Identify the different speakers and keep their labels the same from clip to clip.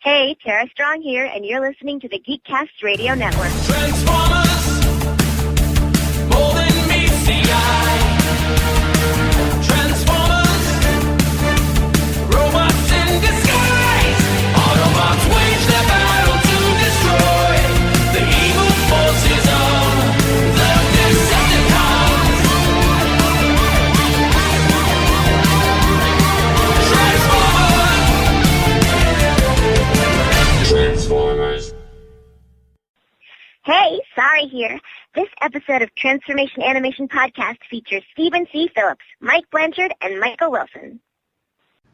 Speaker 1: Hey, Tara Strong here, and you're listening to the Geekcast Radio Network.
Speaker 2: Transformers, more than meets the eye. Transformers, robots in disguise. Autobots wage their battle to destroy the evil forces of the Decepticons. Transformers.
Speaker 1: Hey, Sorry here. This episode of Transformation Animation Podcast features Stephen C. Phillips, Mike Blanchard, and Michael Wilson.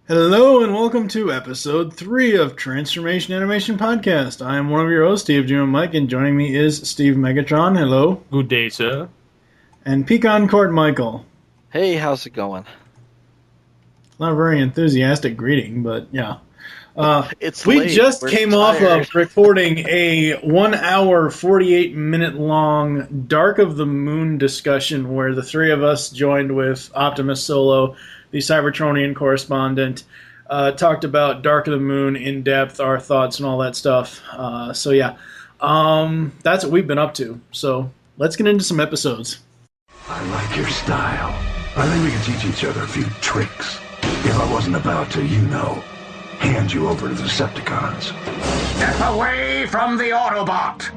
Speaker 3: Hello and welcome to episode 3 of Transformation Animation Podcast. I am one of your hosts, Steve Jim and Mike, and joining me is Steve Megatron. Hello.
Speaker 4: Good day, sir.
Speaker 3: And PecanCtMichael.
Speaker 5: Hey, how's it going?
Speaker 3: Not a very enthusiastic greeting, but yeah.
Speaker 5: It's
Speaker 3: we
Speaker 5: late.
Speaker 3: just
Speaker 5: We're
Speaker 3: came
Speaker 5: tired.
Speaker 3: off of recording a 1 hour, 48 minute long Dark of the Moon discussion where the three of us joined with Optimus Solo, the Cybertronian Correspondent, talked about Dark of the Moon in depth, our thoughts and all that stuff. So yeah, that's what we've been up to. So let's get into some episodes.
Speaker 6: I like your style. I think we can teach each other a few tricks. If I wasn't about to, hand you over to the Decepticons.
Speaker 7: Step away from the Autobot!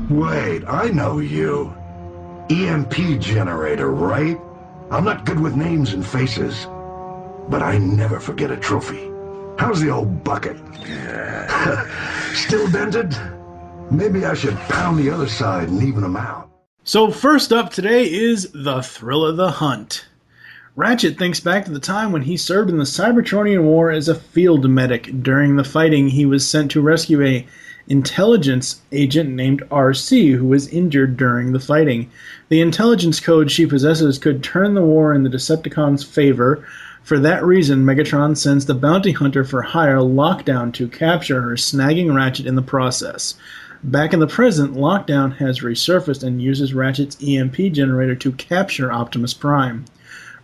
Speaker 6: Wait, I know you. EMP generator, right? I'm not good with names and faces, but I never forget a trophy. How's the old bucket? Still dented? Maybe I should pound the other side and even them out.
Speaker 3: So first up today is the thrill of the hunt. Ratchet thinks back to the time when he served in the Cybertronian War as a field medic. During the fighting, he was sent to rescue a intelligence agent named RC who was injured during the fighting. The intelligence code she possesses could turn the war in the Decepticons' favor. For that reason, Megatron sends the bounty hunter for hire Lockdown to capture her, snagging Ratchet in the process. Back in the present, Lockdown has resurfaced and uses Ratchet's EMP generator to capture Optimus Prime.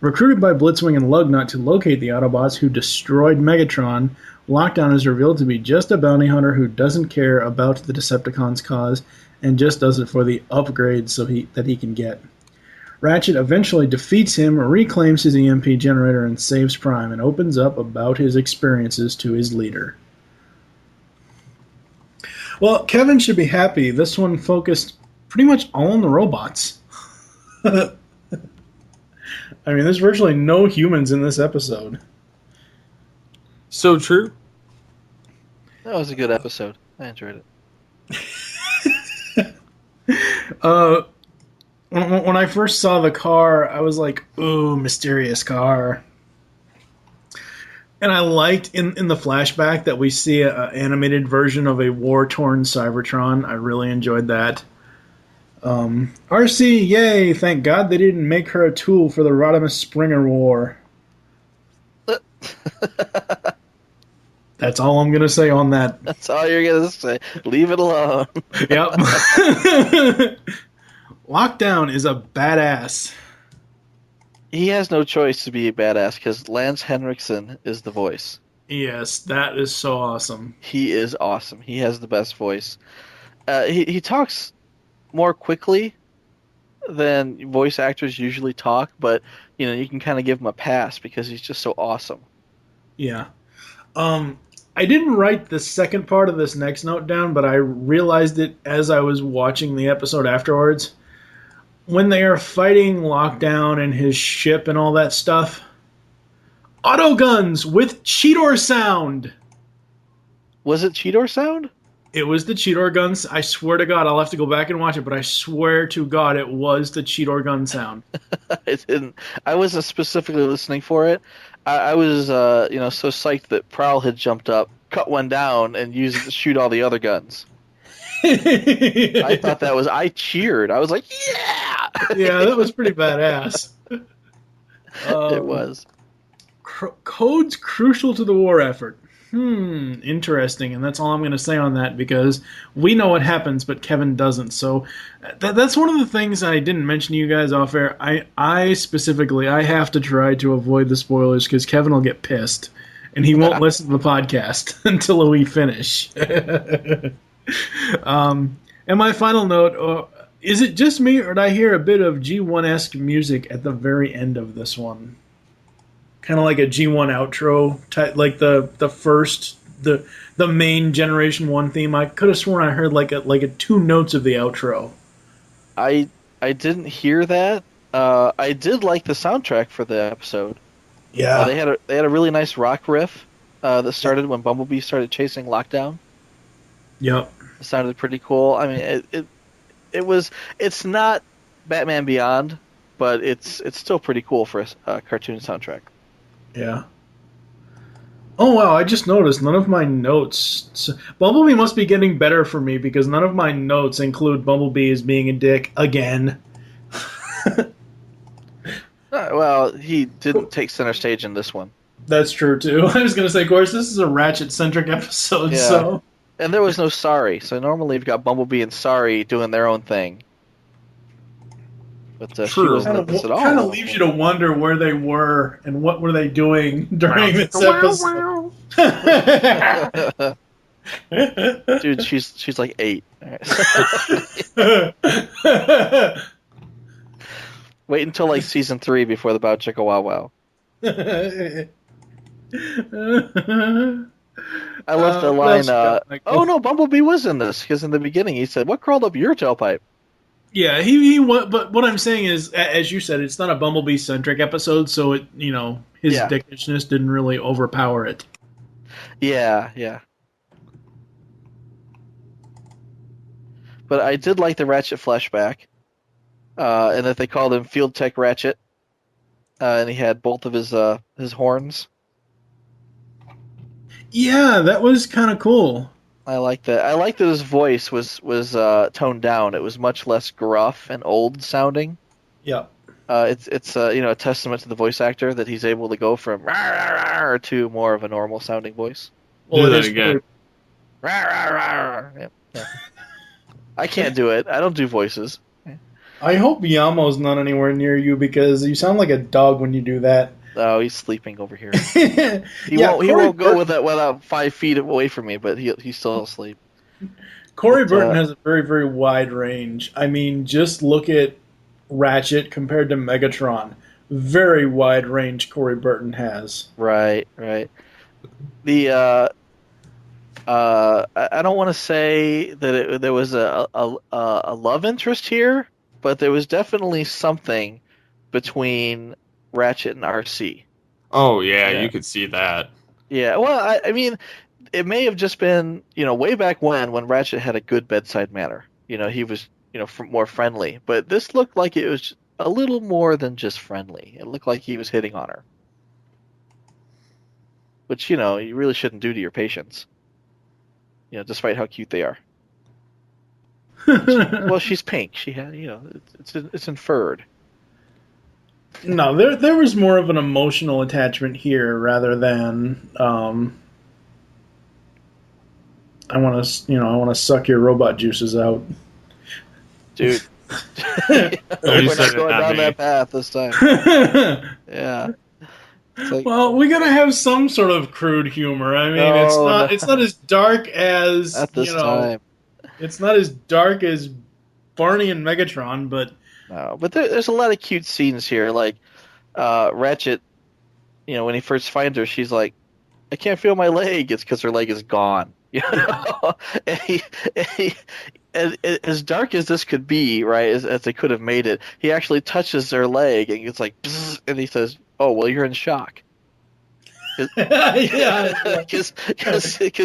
Speaker 3: Recruited by Blitzwing and Lugnut to locate the Autobots who destroyed Megatron, Lockdown is revealed to be just a bounty hunter who doesn't care about the Decepticons' cause and just does it for the upgrades that he can get. Ratchet eventually defeats him, reclaims his EMP generator, and saves Prime, and opens up about his experiences to his leader. Well, Kevin should be happy. This one focused pretty much all on the robots. I mean, there's virtually no humans in this episode.
Speaker 4: So true.
Speaker 5: That was a good episode. I enjoyed it.
Speaker 3: When I first saw the car, I was like, ooh, mysterious car. And I liked in the flashback that we see an animated version of a war-torn Cybertron. I really enjoyed that. RC, yay! Thank God they didn't make her a tool for the Rodimus Springer War. That's all I'm going to say on that.
Speaker 5: That's all you're going to say. Leave it alone.
Speaker 3: Yep. Lockdown is a badass.
Speaker 5: He has no choice to be a badass because Lance Henriksen is the voice.
Speaker 3: Yes, that is so awesome.
Speaker 5: He is awesome. He has the best voice. He talks more quickly than voice actors usually talk, but you can kind of give him a pass because he's just so awesome.
Speaker 3: Yeah. I didn't write the second part of this next note down, but I realized it as I was watching the episode afterwards. When they are fighting Lockdown and his ship and all that stuff, auto guns with Cheetor sound.
Speaker 5: Was it Cheetor sound?
Speaker 3: It was the Cheetor guns. I swear to God, I'll have to go back and watch it, but I swear to God, it was the Cheetor gun sound.
Speaker 5: It didn't. I wasn't specifically listening for it. I was, so psyched that Prowl had jumped up, cut one down, and used it to shoot all the other guns. I thought that was. I cheered. I was like, yeah!
Speaker 3: Yeah, that was pretty badass.
Speaker 5: It was.
Speaker 3: Codes crucial to the war effort. Interesting, and that's all I'm going to say on that because we know what happens, but Kevin doesn't. So that's one of the things I didn't mention to you guys off air. I specifically have to try to avoid the spoilers because Kevin will get pissed, and he won't listen to the podcast until we finish. And my final note, is it just me, or did I hear a bit of G1-esque music at the very end of this one? Kind of like a G1 outro, type, like the first, the main Generation 1 theme. I could have sworn I heard like a 2 notes of the outro.
Speaker 5: I didn't hear that. I did like the soundtrack for the episode.
Speaker 3: Yeah.
Speaker 5: They had a really nice rock riff that started when Bumblebee started chasing Lockdown.
Speaker 3: Yep.
Speaker 5: It sounded pretty cool. I mean, it's not Batman Beyond, but it's still pretty cool for a cartoon soundtrack.
Speaker 3: Yeah. Oh wow! I just noticed none of my notes. Bumblebee must be getting better for me because none of my notes include Bumblebee as being a dick again.
Speaker 5: Well, he didn't take center stage in this one.
Speaker 3: That's true too. I was gonna say, of course, this is a Ratchet-centric episode,
Speaker 5: Yeah.
Speaker 3: so.
Speaker 5: And there was no Sorry, so normally you've got Bumblebee and Sorry doing their own thing. But she wasn't at this at all.
Speaker 3: Kind of leaves you to wonder where they were and what were they doing during this episode.
Speaker 5: Dude, she's like 8. Wait until like season 3 before the Bow Chicka Wow Wow. I love the line, oh no, Bumblebee was in this, because in the beginning he said, what crawled up your tailpipe?
Speaker 3: Yeah, but what I'm saying is, as you said, it's not a Bumblebee-centric episode, so his dickishness didn't really overpower it.
Speaker 5: Yeah. But I did like the Ratchet flashback, and that they called him Field Tech Ratchet, and he had both of his horns.
Speaker 3: Yeah, that was kind of cool.
Speaker 5: I like that. I like that his voice was toned down. It was much less gruff and old sounding.
Speaker 3: Yeah.
Speaker 5: It's a testament to the voice actor that he's able to go from rah, rah, rah, to more of a normal sounding voice.
Speaker 3: Well,
Speaker 4: Do that again.
Speaker 5: Rah, rah, rah. Yeah. I can't do it. I don't do voices.
Speaker 3: I hope Yamo's not anywhere near you because you sound like a dog when you do that.
Speaker 5: Oh, he's sleeping over here. He
Speaker 3: Corey
Speaker 5: won't go without 5 feet away from me, but he's still asleep.
Speaker 3: Corey Burton has a very, very wide range. I mean, just look at Ratchet compared to Megatron. Very wide range Corey Burton has.
Speaker 5: Right. The I don't want to say that there was a love interest here, but there was definitely something between Ratchet and RC.
Speaker 4: Oh, yeah, you could see that.
Speaker 5: Yeah, well, I mean, it may have just been, way back when Ratchet had a good bedside manner. He was, more friendly. But this looked like it was a little more than just friendly. It looked like he was hitting on her. Which, you really shouldn't do to your patients. Despite how cute they are. Well, she's pink. She had, it's inferred.
Speaker 3: No, there was more of an emotional attachment here rather than I want to suck your robot juices out.
Speaker 5: Dude.
Speaker 4: You
Speaker 5: We're
Speaker 4: said
Speaker 5: not going
Speaker 4: it, not
Speaker 5: down
Speaker 4: me.
Speaker 5: that path this time. Yeah. It's like,
Speaker 3: Well, we gotta have some sort of crude humor. I mean, it's not as dark as
Speaker 5: at this time.
Speaker 3: It's not as dark as Barney and Megatron, but
Speaker 5: No, but there's a lot of cute scenes here. Like Ratchet, when he first finds her, she's like, "I can't feel my leg." It's because her leg is gone. And as dark as this could be, right, as they could have made it, he actually touches her leg and it's like, bzz, and he says, "Oh, well, you're in shock." Because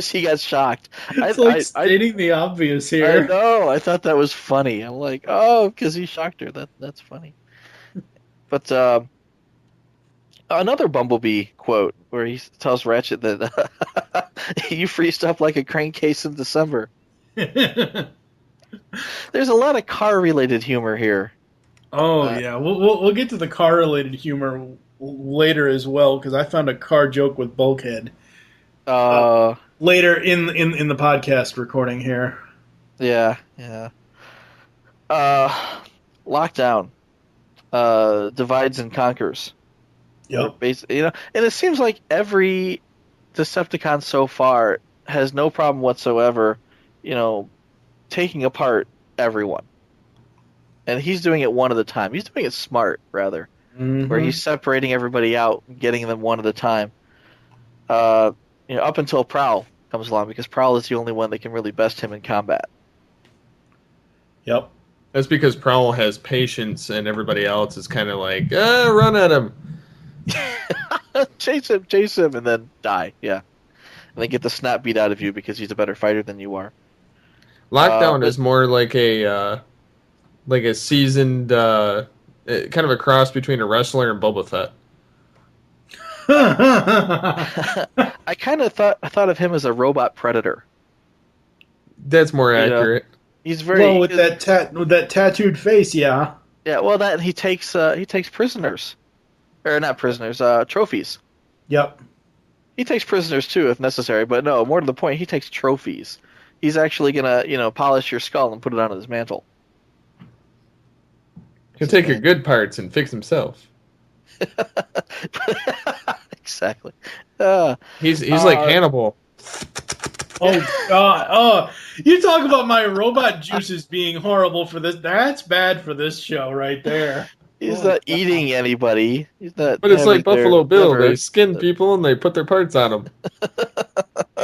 Speaker 5: he got shocked.
Speaker 3: it's stating the obvious here.
Speaker 5: I know. I thought that was funny. I'm like, oh, because he shocked her. That's funny. But another Bumblebee quote where he tells Ratchet that you freezed up like a crankcase in December. There's a lot of car-related humor here.
Speaker 3: Oh yeah, we'll get to the car-related humor later as well because I found a car joke with Bulkhead later in the podcast recording here.
Speaker 5: Yeah. Lockdown divides and conquers.
Speaker 3: Yep.
Speaker 5: Basically, and it seems like every Decepticon so far has no problem whatsoever, taking apart everyone. And he's doing it one at a time. He's doing it smart, rather, where he's separating everybody out and getting them one at a time. Up until Prowl comes along, because Prowl is the only one that can really best him in combat.
Speaker 3: Yep.
Speaker 4: That's because Prowl has patience and everybody else is kind of like, run at him.
Speaker 5: Chase him, and then die, yeah. And then get the snot beat out of you because he's a better fighter than you are.
Speaker 4: Lockdown is more like a seasoned, kind of a cross between a wrestler and Boba Fett.
Speaker 5: I kind of thought of him as a robot predator.
Speaker 4: That's more accurate.
Speaker 5: He's very
Speaker 3: well with that tattooed face, yeah.
Speaker 5: Yeah, well, that he takes prisoners, or not prisoners, trophies.
Speaker 3: Yep.
Speaker 5: He takes prisoners too if necessary, but no, more to the point, he takes trophies. He's actually gonna, polish your skull and put it on his mantle.
Speaker 4: He'll take your good parts and fix himself.
Speaker 5: Exactly.
Speaker 4: He's like Hannibal.
Speaker 3: Oh God! Oh, you talk about my robot juices being horrible for this. That's bad for this show right there.
Speaker 5: He's not eating anybody. He's not.
Speaker 4: But it's like Buffalo Bill.
Speaker 5: liver.
Speaker 4: They skin people and they put their parts on them.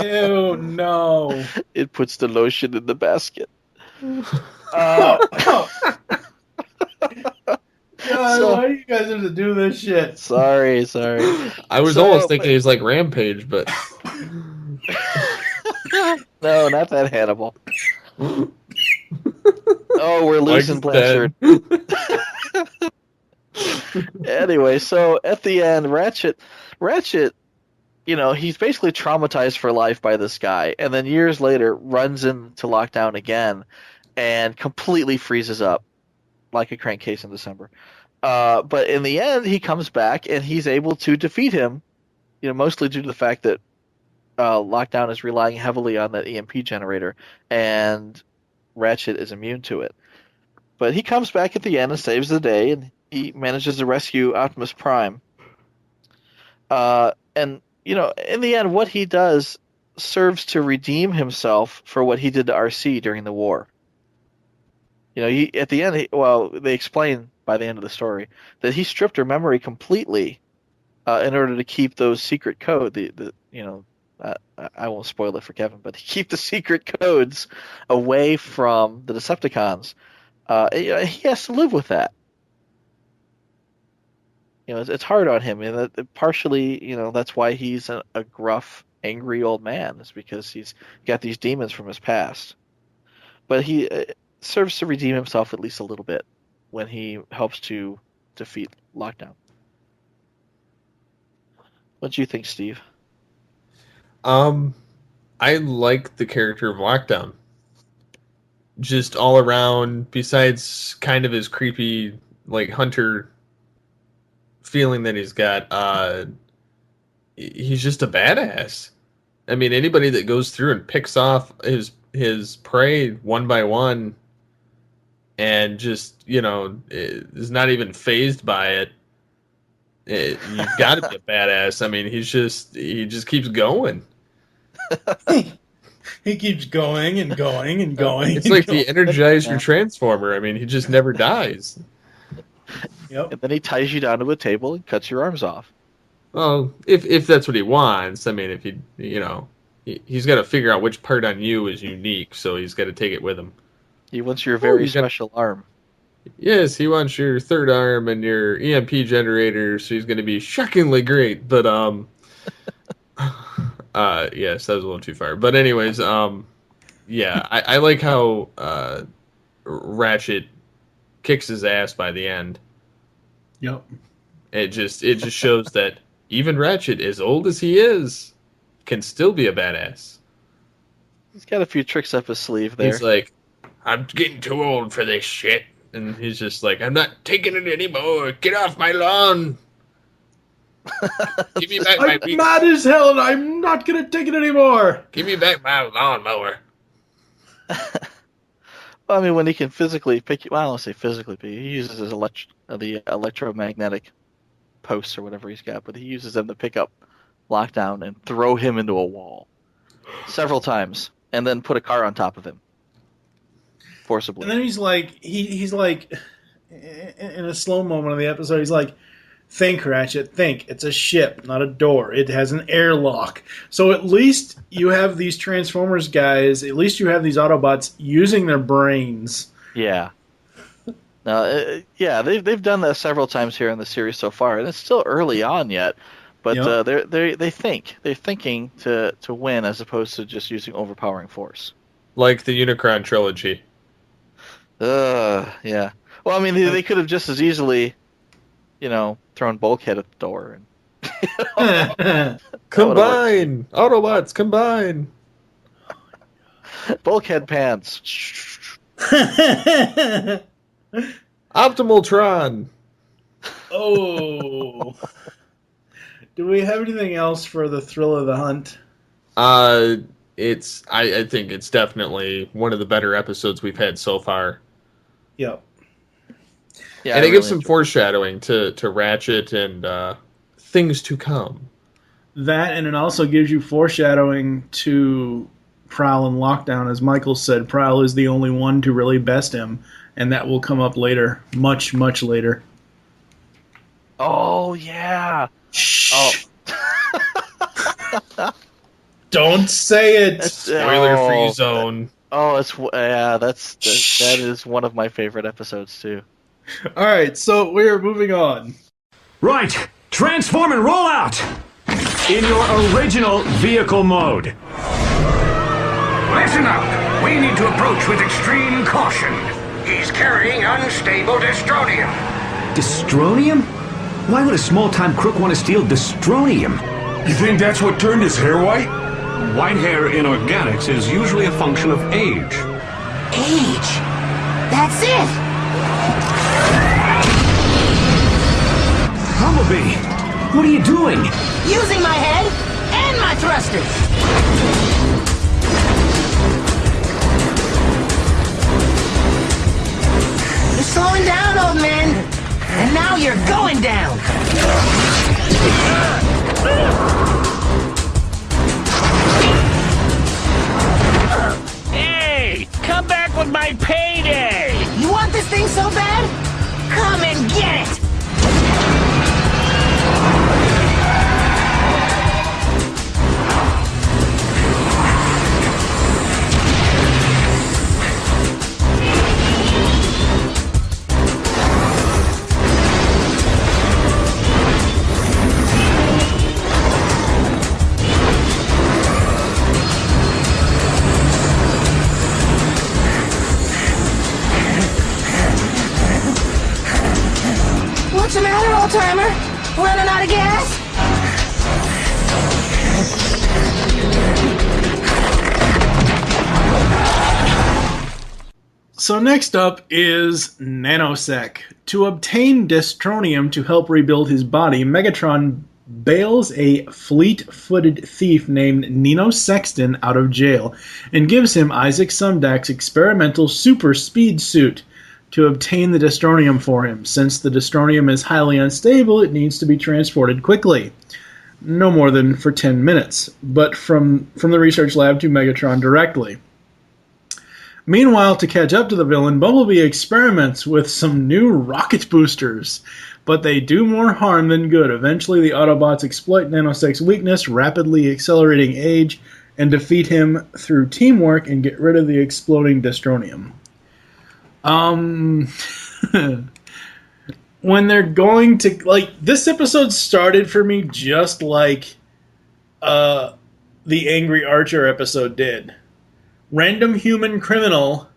Speaker 3: Ew, no.
Speaker 5: It puts the lotion in the basket.
Speaker 3: God, why do you guys have to do this shit?
Speaker 5: Sorry.
Speaker 4: I was almost thinking he's like Rampage, but
Speaker 5: No, not that Hannibal. Oh, we're losing Blanchard. Anyway, so at the end, Ratchet, he's basically traumatized for life by this guy, and then years later runs into lockdown again and completely freezes up like a crankcase in December. But in the end, he comes back and he's able to defeat him, mostly due to the fact that Lockdown is relying heavily on that EMP generator, and Ratchet is immune to it. But he comes back at the end and saves the day, and he manages to rescue Optimus Prime. And, in the end, what he does serves to redeem himself for what he did to RC during the war. At the end, they explain by the end of the story that he stripped her memory completely in order to keep those secret code. I won't spoil it for Kevin, but keep the secret codes away from the Decepticons. He has to live with that. It's hard on him, and partially, that's why he's a gruff, angry old man. Is because he's got these demons from his past. But he serves to redeem himself at least a little bit when he helps to defeat Lockdown. What do you think, Steve?
Speaker 4: I like the character of Lockdown. Just all around, besides kind of his creepy, like, hunter feeling that he's got, he's just a badass. I mean, anybody that goes through and picks off his prey one by one and just, is not even fazed by it, you've got to be a badass. I mean, he just keeps going.
Speaker 3: He keeps going and going and going.
Speaker 4: It's like the Energizer Transformer. I mean, he just never dies.
Speaker 3: Yep.
Speaker 5: And then he ties you down to a table and cuts your arms off.
Speaker 4: Well, if that's what he wants. I mean, if he's got to figure out which part on you is unique, so he's got to take it with him.
Speaker 5: He wants your very special arm.
Speaker 4: Yes, he wants your third arm and your EMP generator, so he's going to be shockingly great. But yes, that was a little too far. But anyways, yeah, I like how Ratchet kicks his ass by the end.
Speaker 3: Yep.
Speaker 4: It just shows that even Ratchet, as old as he is, can still be a badass.
Speaker 5: He's got a few tricks up his sleeve there.
Speaker 4: He's like, I'm getting too old for this shit. And he's just like, I'm not taking it anymore. Get off my lawn. Give me back my...
Speaker 3: I'm mad as hell and I'm not going to take it anymore.
Speaker 4: Give me back my lawnmower.
Speaker 5: Well, I mean, when he can physically pick you... Well, I don't say physically, but he uses his the electromagnetic posts or whatever he's got, but he uses them to pick up Lockdown and throw him into a wall several times, and then put a car on top of him forcibly.
Speaker 3: And then he's like, he's like, in a slow moment of the episode, he's like, "Think, Ratchet, think. It's a ship, not a door. It has an airlock." So at least you have these Transformers guys, at least you have these Autobots using their brains.
Speaker 5: Yeah. They've done that several times here in the series so far, and it's still early on yet. But
Speaker 3: Yep.
Speaker 5: they think. They're thinking to win as opposed to just using overpowering force.
Speaker 4: Like the Unicron trilogy.
Speaker 5: Yeah. Well, I mean, they could have just as easily, thrown Bulkhead at the door. And
Speaker 4: Combine! Autobots, combine!
Speaker 5: Bulkhead pants.
Speaker 4: Optimaltron!
Speaker 3: Oh. Do we have anything else for the thrill of the hunt?
Speaker 4: I think it's definitely one of the better episodes we've had so far.
Speaker 3: Yep.
Speaker 5: Yeah,
Speaker 4: And
Speaker 5: I
Speaker 4: it gives
Speaker 5: really
Speaker 4: some
Speaker 5: enjoyed
Speaker 4: foreshadowing to Ratchet and things to come.
Speaker 3: That, and it also gives you foreshadowing to Prowl and Lockdown. As Michael said, Prowl is the only one to really best him, and that will come up later. Much, much later.
Speaker 5: Oh, yeah.
Speaker 3: Shh. Don't say it.
Speaker 4: Spoiler-free zone.
Speaker 5: Oh, that is one of my favorite episodes too.
Speaker 3: All right, so we're moving on.
Speaker 8: Right, transform and roll out! In your original vehicle mode.
Speaker 7: Listen up. We need to approach with extreme caution. He's carrying unstable dystronium.
Speaker 8: Dystronium? Why would a small-time crook want to steal dystronium?
Speaker 6: You think that's what turned his hair white? White hair in organics is usually a function of age.
Speaker 9: Age. That's it.
Speaker 8: Bumblebee, what are you doing?
Speaker 9: Using my head and my thrusters. You're slowing down, old man. And now you're going down.
Speaker 7: Hey, come back with my payday.
Speaker 9: You want this thing so bad? Come and get it. What's the matter, old-timer? Running out of gas?
Speaker 3: So next up is Nanosec. To obtain dystronium to help rebuild his body, Megatron bails a fleet-footed thief named Nino Sexton out of jail and gives him Isaac Sumdack's experimental super speed suit to obtain the dystronium for him. Since the dystronium is highly unstable, it needs to be transported quickly. No more than for 10 minutes, but from the research lab to Megatron directly. Meanwhile, to catch up to the villain, Bumblebee experiments with some new rocket boosters, but they do more harm than good. Eventually, the Autobots exploit Nanosec's weakness, rapidly accelerating age, and defeat him through teamwork and get rid of the exploding dystronium. When they're going to, this episode started for me just like the Angry Archer episode did. Random human criminal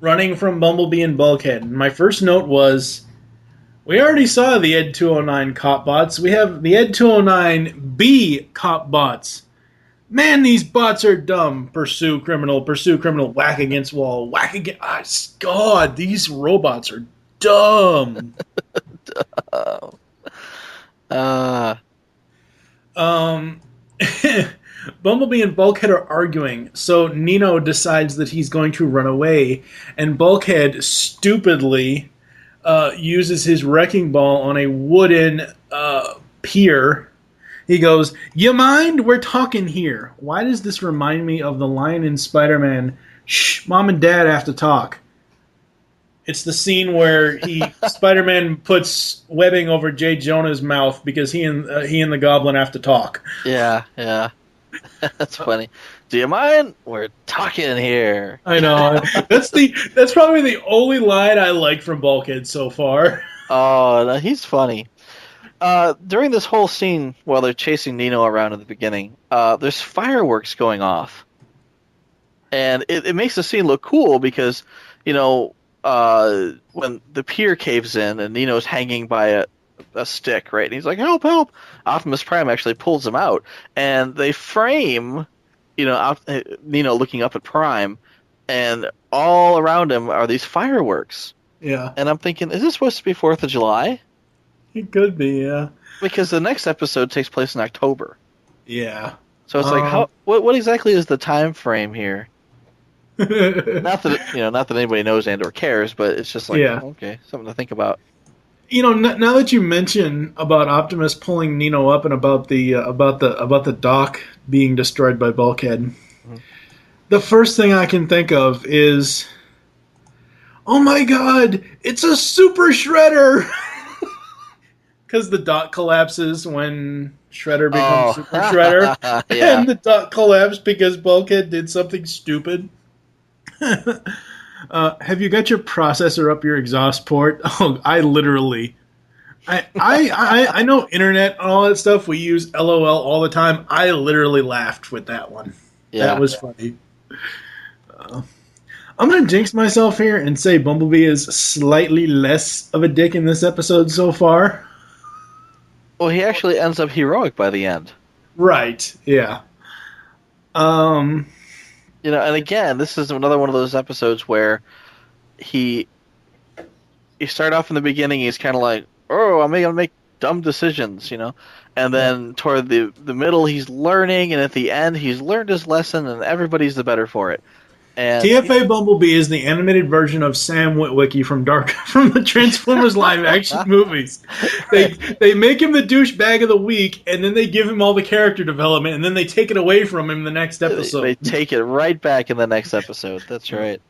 Speaker 3: running from Bumblebee and Bulkhead. And my first note was, we already saw the Ed 209 cop bots. We have the Ed 209B cop bots. Man, these bots are dumb. Pursue criminal, whack against wall, whack against... God, these robots are dumb. Bumblebee and Bulkhead are arguing, so Nino decides that he's going to run away, and Bulkhead stupidly uses his wrecking ball on a wooden pier He goes, "You mind? We're talking here." Why does this remind me of the line in Spider-Man, "Shh, Mom and Dad have to talk"? It's the scene where Spider-Man puts webbing over J. Jonah's mouth because he and the Goblin have to talk.
Speaker 5: Yeah. That's funny. Do you mind? We're talking here.
Speaker 3: I know. That's probably the only line I like from Bulkhead so far.
Speaker 5: Oh, no, he's funny. During this whole scene, while they're chasing Nino around in the beginning, there's fireworks going off. And it makes the scene look cool because, when the pier caves in and Nino's hanging by a stick, right? And he's like, "Help, help!" Optimus Prime actually pulls him out. And they frame, Nino looking up at Prime, and all around him are these fireworks.
Speaker 3: Yeah.
Speaker 5: And I'm thinking, is this supposed to be 4th of July?
Speaker 3: It could be, yeah.
Speaker 5: Because the next episode takes place in October.
Speaker 3: Yeah.
Speaker 5: So it's like, what exactly is the time frame here? Not that anybody knows and or cares, but it's just like, okay, something to think about.
Speaker 3: Now that you mention about Optimus pulling Nino up and about the dock being destroyed by Bulkhead, the first thing I can think of is, oh my God, it's a super shredder! Because the dock collapses when Shredder becomes Super Shredder, and the dock collapsed because Bulkhead did something stupid. Have you got your processor up your exhaust port? Oh, I literally, I know internet and all that stuff. We use LOL all the time. I literally laughed with that one. Yeah. That was funny. I'm going to jinx myself here and say Bumblebee is slightly less of a dick in this episode so far.
Speaker 5: Well, he actually ends up heroic by the end.
Speaker 3: Right, yeah.
Speaker 5: And again, this is another one of those episodes where you start off in the beginning, he's kind of like, oh, I'm going to make dumb decisions, and then toward the middle, he's learning, and at the end, he's learned his lesson, and everybody's the better for it. And
Speaker 3: TFA Bumblebee is the animated version of Sam Witwicky from the Transformers live action movies. They make him the douchebag of the week, and then they give him all the character development, and then they take it away from him in the next episode.
Speaker 5: They take it right back in the next episode. That's right.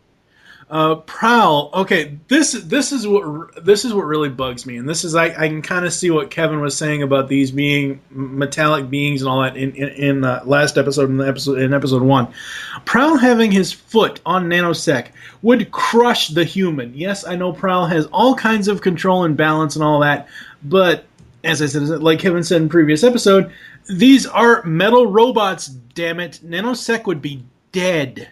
Speaker 3: Prowl. Okay, this is what really bugs me, and this is I can kind of see what Kevin was saying about these being metallic beings and all that in last episode in episode 1. Prowl having his foot on Nanosec would crush the human. Yes, I know Prowl has all kinds of control and balance and all that, but as I said, like Kevin said in previous episode, these are metal robots. Damn it, Nanosec would be dead.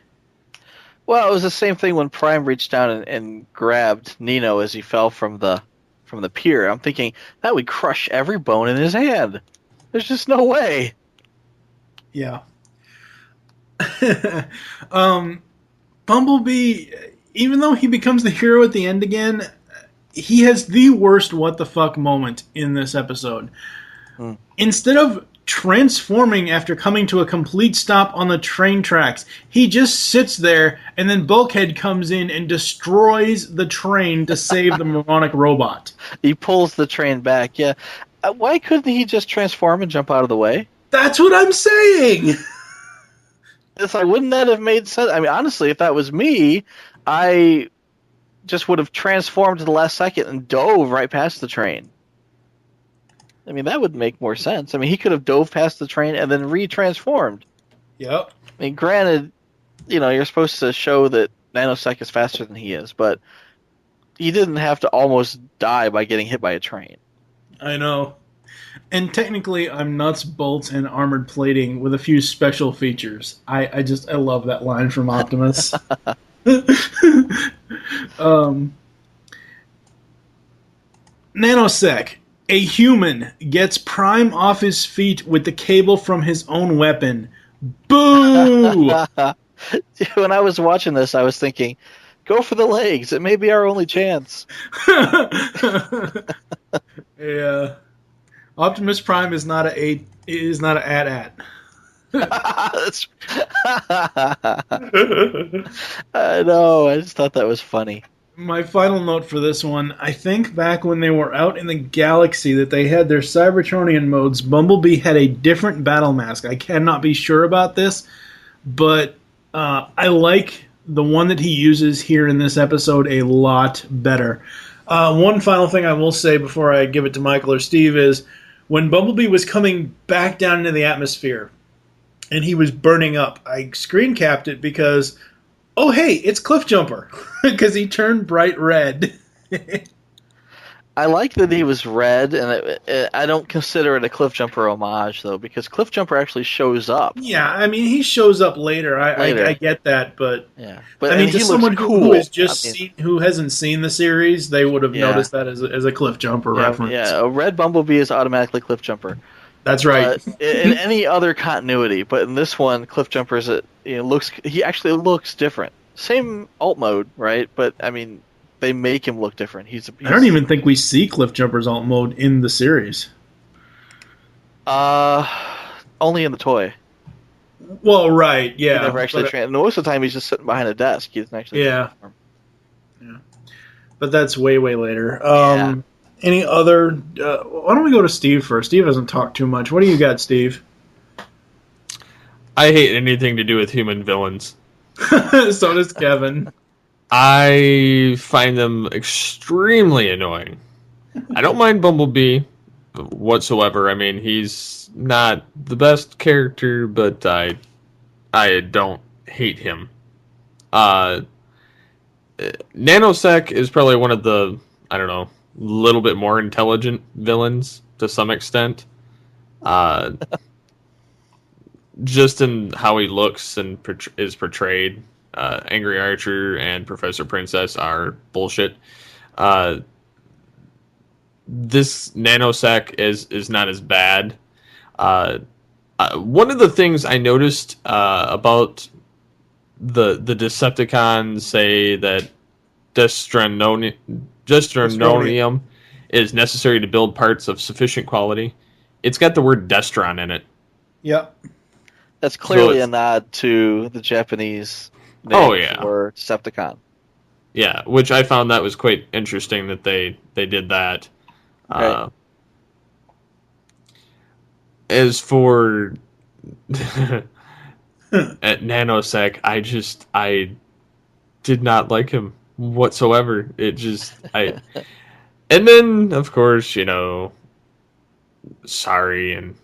Speaker 5: Well, it was the same thing when Prime reached down and grabbed Nino as he fell from the pier. I'm thinking that would crush every bone in his hand. There's just no way.
Speaker 3: Yeah. Bumblebee, even though he becomes the hero at the end again, he has the worst what the fuck moment in this episode. Instead of transforming after coming to a complete stop on the train tracks, he just sits there, and then Bulkhead comes in and destroys the train to save the moronic robot.
Speaker 5: He pulls the train back, yeah. Why couldn't he just transform and jump out of the way?
Speaker 3: That's what I'm saying!
Speaker 5: It's like, wouldn't that have made sense? I mean, honestly, if that was me, I just would have transformed to the last second and dove right past the train. I mean, that would make more sense. I mean, he could have dove past the train and then re-transformed.
Speaker 3: Yep.
Speaker 5: I mean, granted, you're supposed to show that Nanosec is faster than he is, but he didn't have to almost die by getting hit by a train.
Speaker 3: I know. And technically, I'm nuts, bolts, and armored plating with a few special features. I love that line from Optimus. Nanosec. A human gets Prime off his feet with the cable from his own weapon. Boo!
Speaker 5: When I was watching this, I was thinking, go for the legs. It may be our only chance.
Speaker 3: Yeah. Optimus Prime is not a AT-AT.
Speaker 5: I know. I just thought that was funny.
Speaker 3: My final note for this one, I think back when they were out in the galaxy that they had their Cybertronian modes, Bumblebee had a different battle mask. I cannot be sure about this, but I like the one that he uses here in this episode a lot better. One final thing I will say before I give it to Michael or Steve is when Bumblebee was coming back down into the atmosphere and he was burning up, I screen capped it because, oh hey, it's Cliffjumper, because he turned bright red.
Speaker 5: I like that he was red, and I don't consider it a Cliffjumper homage, though, because Cliffjumper actually shows up.
Speaker 3: Yeah, I mean, he shows up later. I get that, but
Speaker 5: yeah,
Speaker 3: I mean, to someone
Speaker 5: cool.
Speaker 3: who has just who hasn't seen the series, they would have noticed that as a Cliffjumper reference.
Speaker 5: Yeah, a red Bumblebee is automatically Cliffjumper.
Speaker 3: That's right.
Speaker 5: In any other continuity, but in this one, Cliffjumper he actually looks different. Same alt mode, right? But I mean, they make him look different.
Speaker 3: I don't even think we see Cliffjumper's alt mode in the series.
Speaker 5: Only in the toy.
Speaker 3: Well, right, yeah.
Speaker 5: He never actually most of the time he's just sitting behind a desk. He doesn't actually transform.
Speaker 3: Yeah. But that's way, way later. Any other... why don't we go to Steve first? Steve hasn't talked too much. What do you got, Steve?
Speaker 4: I hate anything to do with human villains.
Speaker 3: So does Kevin.
Speaker 4: I find them extremely annoying. I don't mind Bumblebee whatsoever. I mean, he's not the best character, but I don't hate him. Nanosec is probably one of the, I don't know, little bit more intelligent villains to some extent. Just in how he looks and is portrayed. Angry Archer and Professor Princess are bullshit. This Nanosec is not as bad. One of the things I noticed about the Decepticons say that Destrononium is necessary to build parts of sufficient quality. It's got the word Destron in it.
Speaker 3: Yep.
Speaker 5: That's clearly a nod to the Japanese name for Decepticon.
Speaker 4: Yeah, which I found that was quite interesting that they did that.
Speaker 5: Right.
Speaker 4: As for at Nanosec, I did not like him whatsoever. And then of course, Sorry and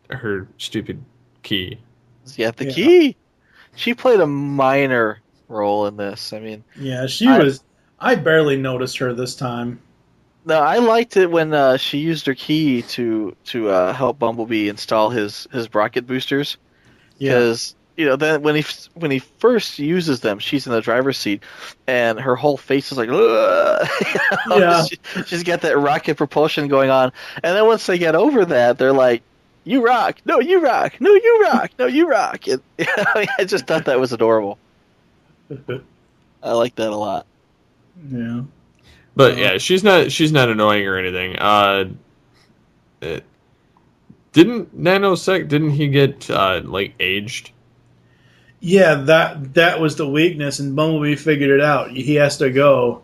Speaker 4: her stupid key.
Speaker 5: Yeah, the key. She played a minor role in this. I mean,
Speaker 3: yeah, I barely noticed her this time.
Speaker 5: No, I liked it when she used her key to help Bumblebee install his rocket boosters. Because then when he first uses them, she's in the driver's seat, and her whole face is like, she's got that rocket propulsion going on. And then once they get over that, they're like, "You rock! No, you rock! No, you rock! No, you rock!" I just thought that was adorable. I like that a lot.
Speaker 3: Yeah.
Speaker 4: But yeah, she's not annoying or anything. Didn't Nanosec he get aged?
Speaker 3: Yeah, that was the weakness, and Bumblebee figured it out. He has to go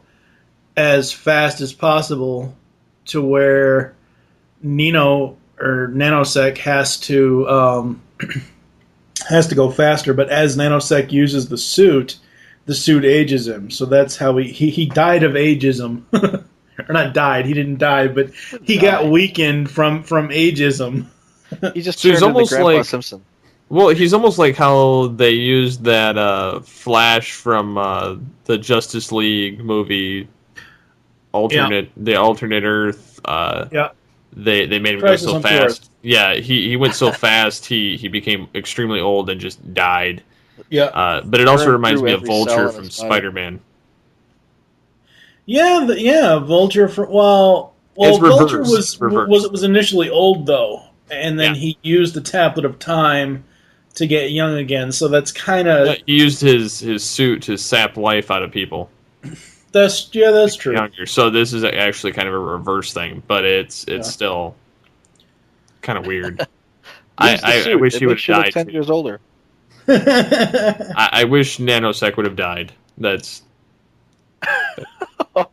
Speaker 3: as fast as possible to where Nanosec has to go faster. But as Nanosec uses the suit ages him. So that's how he died of ageism. Or not died, he didn't die, but he got weakened from ageism.
Speaker 5: He just turned into Grandpa Simpson.
Speaker 4: Well, he's almost like how they used that Flash from the Justice League movie, the alternate Earth. They made him go so fast. Yeah, he went so fast. He became extremely old and just died.
Speaker 3: Yeah,
Speaker 4: but it also reminds me of Vulture from Spider-Man.
Speaker 3: Yeah, Vulture. Vulture was initially old though, and then he used the Tablet of Time to get young again. So that's kind of
Speaker 4: he used his suit to sap life out of people.
Speaker 3: That's true.
Speaker 4: Younger. So this is actually kind of a reverse thing, but it's still kind of weird. I wish he would have died.
Speaker 5: 10 years older.
Speaker 4: I wish Nanosec would have died.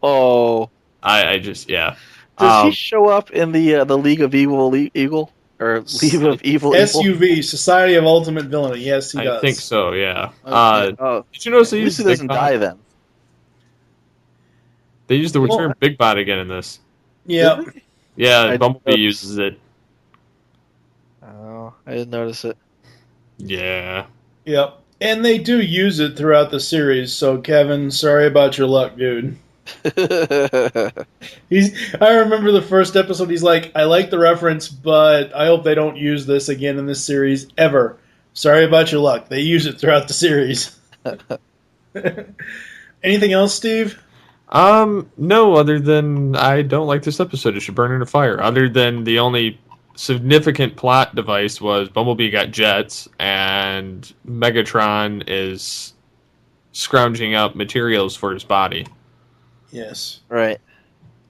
Speaker 5: Oh.
Speaker 4: I just, yeah.
Speaker 5: Does he show up in the League of Evil or League of Evil?
Speaker 3: SUV, Society of Ultimate Villainy. Yes, he does.
Speaker 4: I think so, yeah.
Speaker 5: Okay.
Speaker 4: Did you notice
Speaker 5: At
Speaker 4: they
Speaker 5: least
Speaker 4: used
Speaker 5: he doesn't die then.
Speaker 4: They used the term Big Bot again in this.
Speaker 3: Yeah.
Speaker 4: Yeah, Bumblebee uses it.
Speaker 5: Oh, I didn't notice it.
Speaker 4: Yeah.
Speaker 3: Yep. And they do use it throughout the series, so Kevin, sorry about your luck, dude. I remember the first episode, he's like, I like the reference, but I hope they don't use this again in this series ever. Sorry about your luck. They use it throughout the series. Anything else, Steve?
Speaker 4: No, other than I don't like this episode. It should burn in a fire. Other than the only significant plot device was Bumblebee got jets and Megatron is scrounging up materials for his body.
Speaker 3: Yes.
Speaker 5: Right.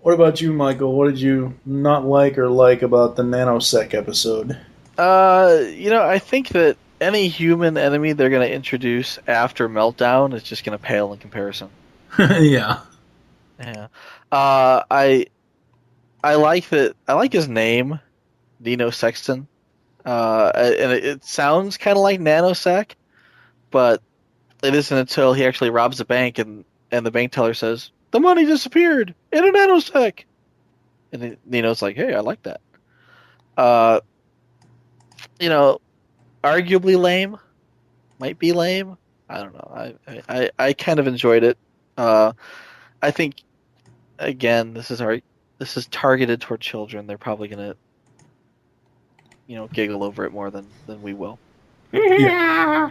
Speaker 3: What about you, Michael? What did you not like or like about the Nanosec episode?
Speaker 5: I think that any human enemy they're going to introduce after Meltdown is just going to pale in comparison.
Speaker 3: Yeah.
Speaker 5: Yeah. I like that. I like his name, Dino Sexton. And it sounds kind of like Nanosec, but it isn't until he actually robs a bank and the bank teller says, "The money disappeared in a Nanosec." And then Nino's like, "Hey, I like that." Arguably lame. Might be lame. I don't know. I kind of enjoyed it. I think, again, this is targeted toward children. They're probably gonna, giggle over it more than we will.
Speaker 3: Yeah.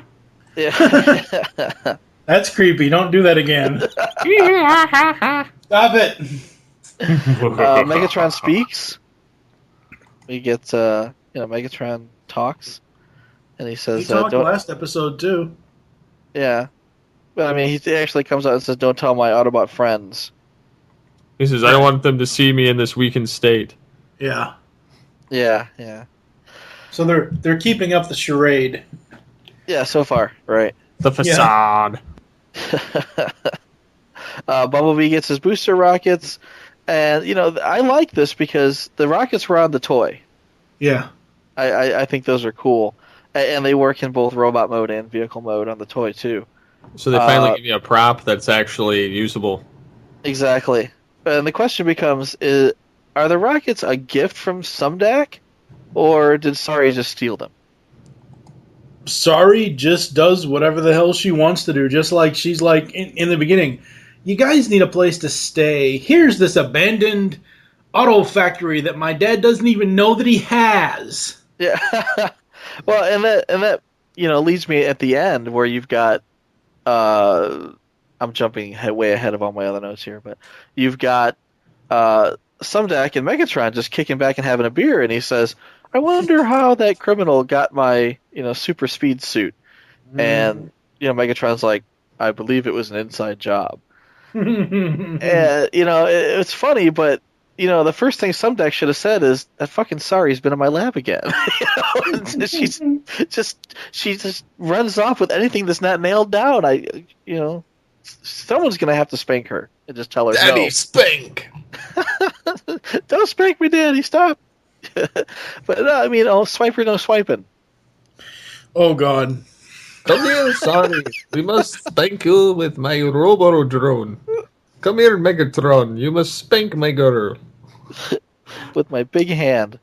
Speaker 5: Yeah.
Speaker 3: That's creepy. Don't do that again. Stop it.
Speaker 5: Megatron speaks. We get, Megatron talks, and he says,
Speaker 3: He talked last episode too.
Speaker 5: Yeah, but I mean, he actually comes out and says, "Don't tell my Autobot friends."
Speaker 4: He says, "I don't want them to see me in this weakened state."
Speaker 3: Yeah.
Speaker 5: Yeah, yeah.
Speaker 3: So they're keeping up the charade.
Speaker 5: Yeah, so far, right.
Speaker 4: The facade.
Speaker 5: Bumblebee gets his booster rockets, and I like this because the rockets were on the toy.
Speaker 3: Yeah.
Speaker 5: I think those are cool, and they work in both robot mode and vehicle mode on the toy too.
Speaker 4: So they finally give you a prop that's actually usable.
Speaker 5: Exactly. And the question becomes: are the rockets a gift from Sumdac, or did Sari just steal them?
Speaker 3: Sari just does whatever the hell she wants to do, just like she's like in the beginning. You guys need a place to stay. Here's this abandoned auto factory that my dad doesn't even know that he has.
Speaker 5: Yeah. Well, and that leads me at the end where you've got I'm jumping way ahead of all my other notes here, but you've got Sumdac and Megatron just kicking back and having a beer, and he says, "I wonder how that criminal got my super speed suit." And Megatron's like, "I believe it was an inside job." And it's funny, but the first thing Sumdac should have said is, "That fucking Sari's been in my lab again." She just runs off with anything that's not nailed down. Someone's gonna have to spank her and just tell her,
Speaker 4: "Daddy,
Speaker 5: no.
Speaker 4: spank!
Speaker 5: Don't spank me, Daddy! Stop!" But no, swiper, no swiping.
Speaker 3: Oh God!
Speaker 4: Come here, Sari. We must spank you with my robo drone. Come here, Megatron. You must spank my girl
Speaker 5: with my big hand.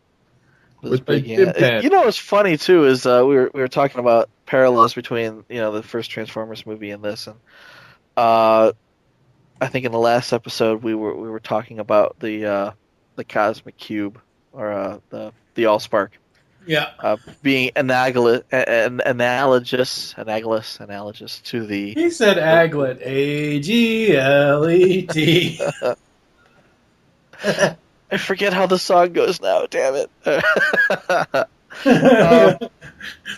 Speaker 4: With my big hand.
Speaker 5: What's funny too is we were talking about parallels between the first Transformers movie and this, and I think in the last episode we were talking about the Cosmic Cube or the Allspark.
Speaker 3: Yeah.
Speaker 5: Being analogous to the.
Speaker 3: He said aglet. A-G-L-E-T.
Speaker 5: I forget how the song goes now. Damn it.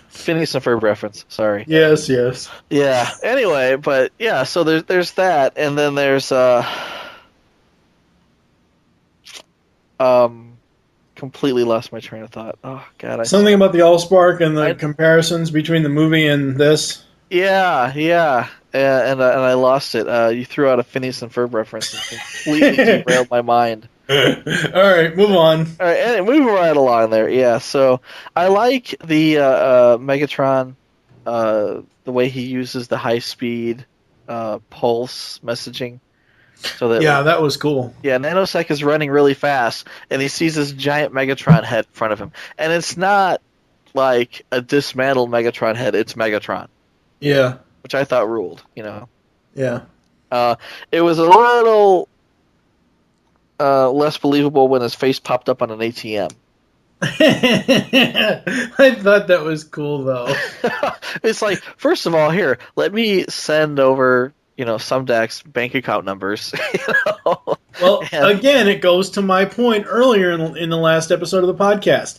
Speaker 5: Phineas and Ferb reference. Sorry.
Speaker 3: Yes.
Speaker 5: Yeah. Anyway, but yeah. So there's that, and then there's completely lost my train of thought. Oh God!
Speaker 3: Something about the Allspark and the comparisons between the movie and this.
Speaker 5: Yeah. and I lost it. You threw out a Phineas and Ferb reference and completely derailed my mind.
Speaker 3: All right, move on.
Speaker 5: All right, and moving right along there. Yeah, so I like the Megatron, the way he uses the high-speed pulse messaging. So that
Speaker 3: that was cool.
Speaker 5: Yeah, Nanosec is running really fast, and he sees this giant Megatron head in front of him, and it's not like a dismantled Megatron head; it's Megatron.
Speaker 3: Yeah,
Speaker 5: which I thought ruled.
Speaker 3: Yeah.
Speaker 5: It was a little less believable when his face popped up on an ATM.
Speaker 3: I thought that was cool, though.
Speaker 5: It's like, first of all, here, let me send over, Sumdak's bank account numbers.
Speaker 3: Well, again, it goes to my point earlier in the last episode of the podcast.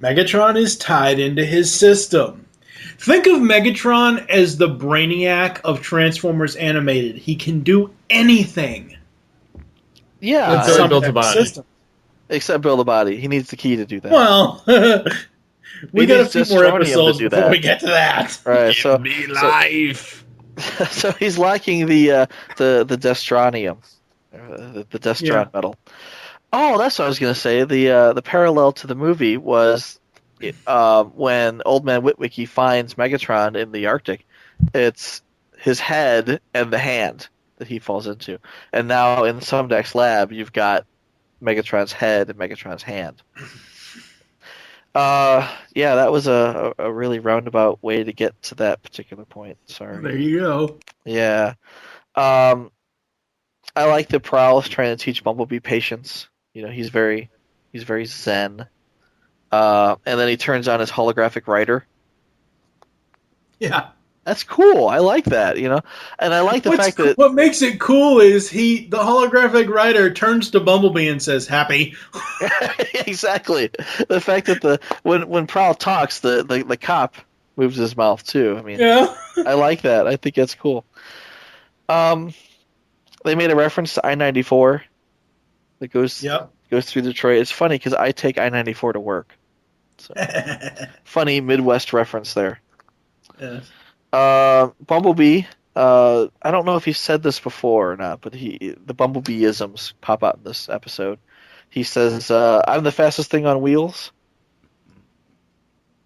Speaker 3: Megatron is tied into his system. Think of Megatron as the Brainiac of Transformers Animated. He can do anything.
Speaker 5: Yeah,
Speaker 4: Until he builds a body.
Speaker 3: System.
Speaker 5: Except build a body. He needs the key to do that.
Speaker 3: Well, we got a few more episodes before we get to that.
Speaker 5: Right.
Speaker 4: Give me life.
Speaker 5: So he's lacking the Destronium, the Destron metal. Oh, that's what I was going to say. The parallel to the movie was when Old Man Witwicky finds Megatron in the Arctic. It's his head and the hand that he falls into. And now in Sumdak's lab, you've got Megatron's head and Megatron's hand. That was a really roundabout way to get to that particular point. Sorry.
Speaker 3: There you go.
Speaker 5: Yeah. I like that Prowl is trying to teach Bumblebee patience. He's very zen. And then he turns on his holographic writer.
Speaker 3: Yeah.
Speaker 5: That's cool. I like that, And I like the fact that...
Speaker 3: What makes it cool is the holographic writer turns to Bumblebee and says, happy.
Speaker 5: Exactly. The fact that when Prowl talks, the cop moves his mouth, too.
Speaker 3: Yeah.
Speaker 5: I like that. I think that's cool. They made a reference to I-94 that goes through Detroit. It's funny because I take I-94 to work. So, funny Midwest reference there.
Speaker 3: Yes.
Speaker 5: Bumblebee, I don't know if he said this before or not, but the Bumblebee-isms pop out in this episode. He says, I'm the fastest thing on wheels.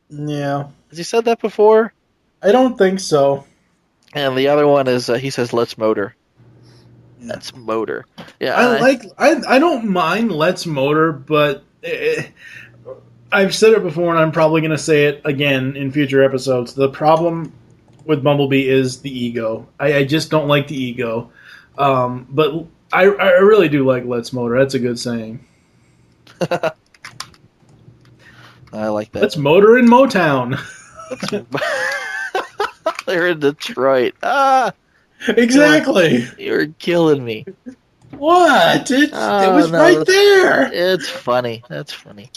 Speaker 3: Yeah.
Speaker 5: Has he said that before?
Speaker 3: I don't think so.
Speaker 5: And the other one is, he says, let's motor. Yeah. Let's motor. Yeah,
Speaker 3: I don't mind let's motor, but I've said it before and I'm probably going to say it again in future episodes. The problem with Bumblebee is the ego. I just don't like the ego. But I really do like let's motor. That's a good saying.
Speaker 5: I like that.
Speaker 3: Let's motor in Motown.
Speaker 5: They're in Detroit.
Speaker 3: Exactly.
Speaker 5: You're killing me.
Speaker 3: What? It was right there.
Speaker 5: It's funny. That's funny.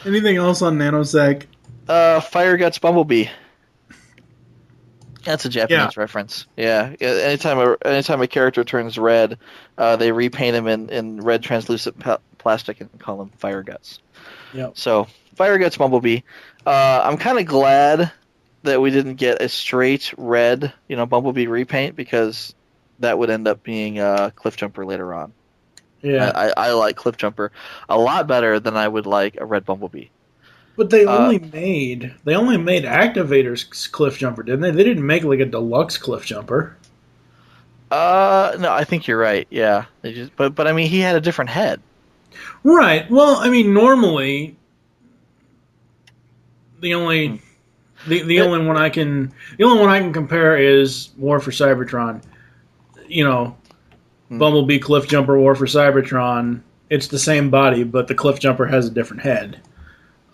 Speaker 3: Anything else on Nanosec?
Speaker 5: Fire Guts Bumblebee. That's a Japanese reference. Yeah. Anytime a character turns red, they repaint him in red translucent plastic and call him Fire Guts.
Speaker 3: Yep.
Speaker 5: So, Fire Guts Bumblebee. I'm kind of glad that we didn't get a straight red, Bumblebee repaint, because that would end up being Cliffjumper later on.
Speaker 3: Yeah.
Speaker 5: I like Cliffjumper a lot better than I would like a red Bumblebee.
Speaker 3: But they only made Activator's Cliffjumper, didn't they? They didn't make like a deluxe Cliffjumper.
Speaker 5: No, I think you're right. Yeah, but I mean, he had a different head.
Speaker 3: Right. Well, I mean, normally the only one I can compare is War for Cybertron. Bumblebee Cliffjumper War for Cybertron. It's the same body, but the Cliffjumper has a different head.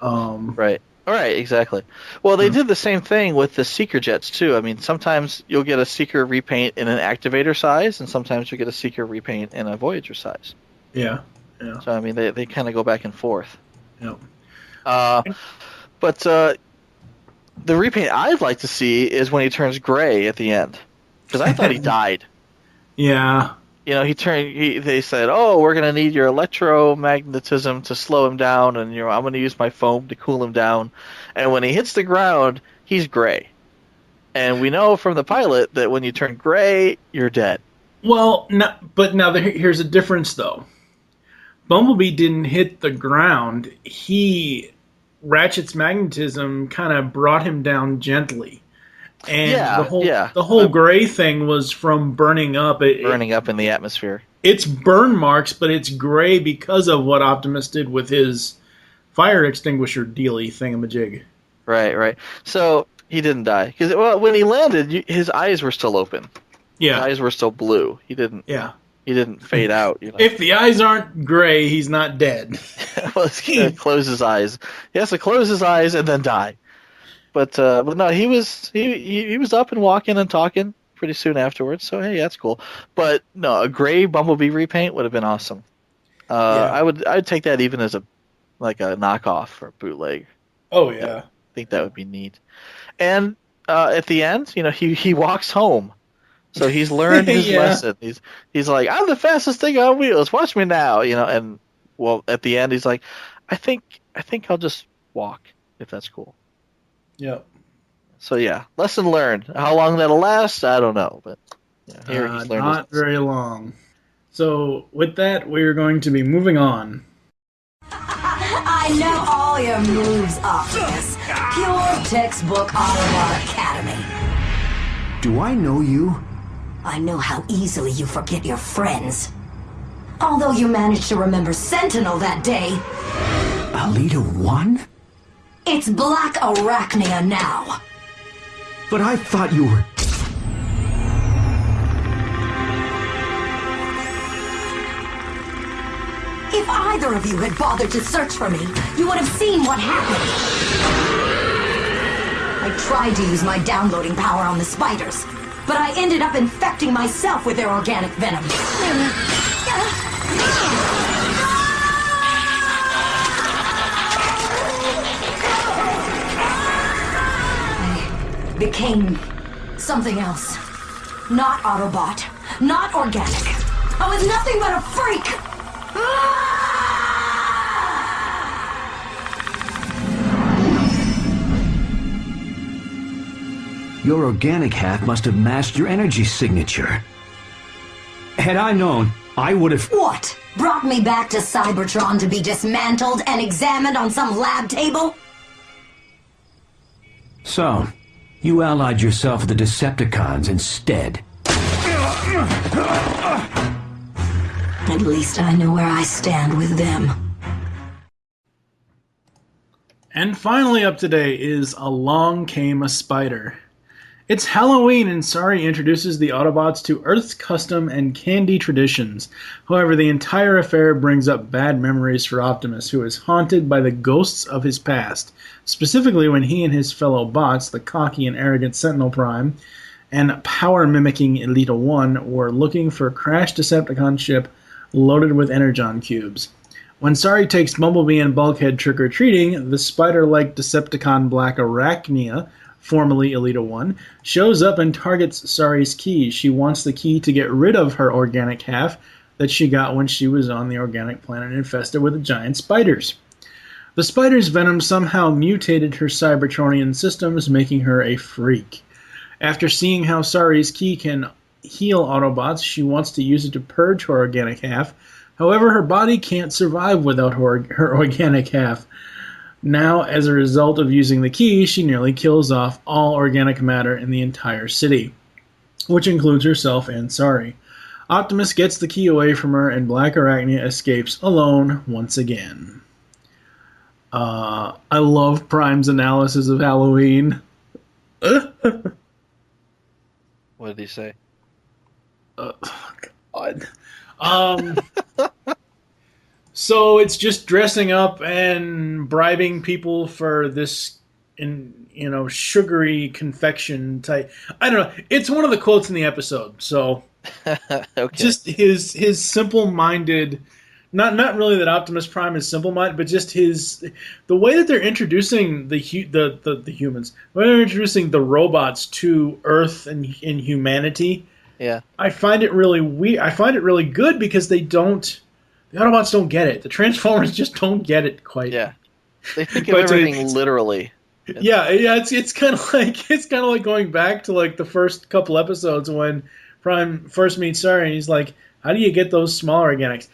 Speaker 5: Right. All right. Exactly. Well, they did the same thing with the Seeker jets too. I mean, sometimes you'll get a Seeker repaint in an Activator size, and sometimes you'll get a Seeker repaint in a Voyager size.
Speaker 3: Yeah. Yeah.
Speaker 5: So I mean, they kind of go back and forth.
Speaker 3: Yep.
Speaker 5: But the repaint I'd like to see is when he turns gray at the end, because I thought he died.
Speaker 3: Yeah.
Speaker 5: They said, "Oh, we're gonna need your electromagnetism to slow him down, and I'm gonna use my foam to cool him down." And when he hits the ground, he's gray. And we know from the pilot that when you turn gray, you're dead.
Speaker 3: Well, here's a difference, though. Bumblebee didn't hit the ground. Ratchet's magnetism kind of brought him down gently. And the whole gray thing was from burning up.
Speaker 5: Burning up in the atmosphere.
Speaker 3: It's burn marks, but it's gray because of what Optimus did with his fire extinguisher dealy thingamajig.
Speaker 5: Right. So he didn't die. Because when he landed, his eyes were still open.
Speaker 3: Yeah.
Speaker 5: His eyes were still blue. He didn't fade out.
Speaker 3: If the eyes aren't gray, he's not dead.
Speaker 5: Well, he's going to close his eyes. He has to close his eyes and then die. But no, he was up and walking and talking pretty soon afterwards. So hey, that's cool. But no, a gray Bumblebee repaint would have been awesome. I'd take that even as a knockoff or a bootleg.
Speaker 3: Oh yeah,
Speaker 5: I think that would be neat. And at the end, he walks home. So he's learned his lesson. He's like, I'm the fastest thing on wheels. Watch me now, And well, at the end, he's like, I think I'll just walk if that's cool.
Speaker 3: Yep.
Speaker 5: So yeah, lesson learned. How long that'll last, I don't know, but here he's learned.
Speaker 3: Not very long. So with that, we're going to be moving on.
Speaker 10: I know all your moves, Optimus. Pure textbook Autobot Academy.
Speaker 8: Do I know you?
Speaker 10: I know how easily you forget your friends. Although you managed to remember Sentinel that day.
Speaker 8: Alita 1?
Speaker 10: It's Black Arachnia now.
Speaker 8: But I thought you were...
Speaker 10: If either of you had bothered to search for me, you would have seen what happened. I tried to use my downloading power on the spiders, but I ended up infecting myself with their organic venom. I became something else. Not Autobot, not organic. I was nothing but a freak!
Speaker 8: Your organic half must have matched your energy signature. Had I known, I would have...
Speaker 10: What? Brought me back to Cybertron to be dismantled and examined on some lab table?
Speaker 8: So, you allied yourself with the Decepticons instead.
Speaker 10: At least I know where I stand with them.
Speaker 3: And finally up today is Along Came a Spider. It's Halloween, and Sari introduces the Autobots to Earth's custom and candy traditions. However, the entire affair brings up bad memories for Optimus, who is haunted by the ghosts of his past, specifically when he and his fellow bots, the cocky and arrogant Sentinel Prime, and power-mimicking Elita 1, were looking for a crashed Decepticon ship loaded with Energon cubes. When Sari takes Bumblebee and Bulkhead trick-or-treating, the spider-like Decepticon Black Arachnia, formerly Elita 1, shows up and targets Sari's key. She wants the key to get rid of her organic half that she got when she was on the organic planet infested with giant spiders. The spider's venom somehow mutated her Cybertronian systems, making her a freak. After seeing how Sari's key can heal Autobots, she wants to use it to purge her organic half. However, her body can't survive without her organic half. Now, as a result of using the key, she nearly kills off all organic matter in the entire city, which includes herself and Sari. Optimus gets the key away from her, and Black Arachnia escapes alone once again. I love Prime's analysis of Halloween.
Speaker 5: What did he say?
Speaker 3: God. So it's just dressing up and bribing people for this, sugary confection type. I don't know. It's one of the quotes in the episode. So
Speaker 5: Okay.
Speaker 3: Just his simple-minded. Not really that Optimus Prime is simple-minded, but just the way that they're introducing the humans, the way they're introducing the robots to Earth and humanity,
Speaker 5: Yeah.
Speaker 3: I find it really I find it really good because the Autobots don't get it. The Transformers just don't get it quite.
Speaker 5: Yeah. They think of everything literally.
Speaker 3: Yeah. It's kind of like going back to like the first couple episodes when Prime first meets Sarah and he's like, "How do you get those smaller organics?"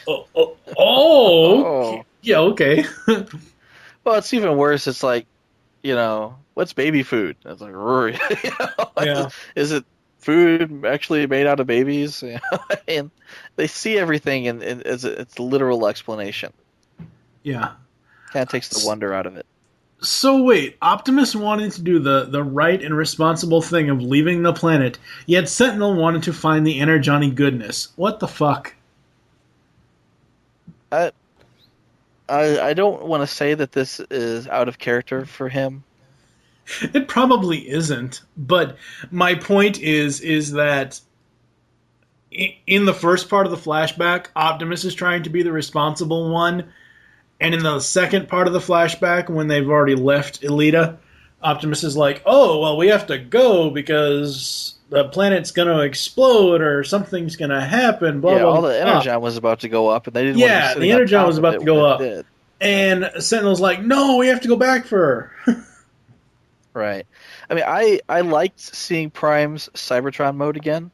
Speaker 3: Oh. Yeah. Okay.
Speaker 5: Well, it's even worse. It's like, what's baby food? It's like,
Speaker 3: Yeah.
Speaker 5: Is it food actually made out of babies? And they see everything as its literal explanation.
Speaker 3: Yeah.
Speaker 5: Kind of takes the wonder out of it.
Speaker 3: So wait, Optimus wanted to do the right and responsible thing of leaving the planet, yet Sentinel wanted to find the inner Johnny Goodness. What the fuck?
Speaker 5: I don't want to say that this is out of character for him.
Speaker 3: It probably isn't, but my point is that in the first part of the flashback, Optimus is trying to be the responsible one, and in the second part of the flashback, when they've already left Elita, Optimus is like, "Oh, well, we have to go because the planet's going to explode or something's going to happen." Blah,
Speaker 5: Yeah,
Speaker 3: blah,
Speaker 5: all the
Speaker 3: blah.
Speaker 5: Energon was about to go up, and they didn't.
Speaker 3: Yeah,
Speaker 5: want
Speaker 3: the Energon was about to go up,
Speaker 5: did.
Speaker 3: and Sentinel's like, "No, we have to go back for her."
Speaker 5: Right. I mean, I liked seeing Prime's Cybertron mode again.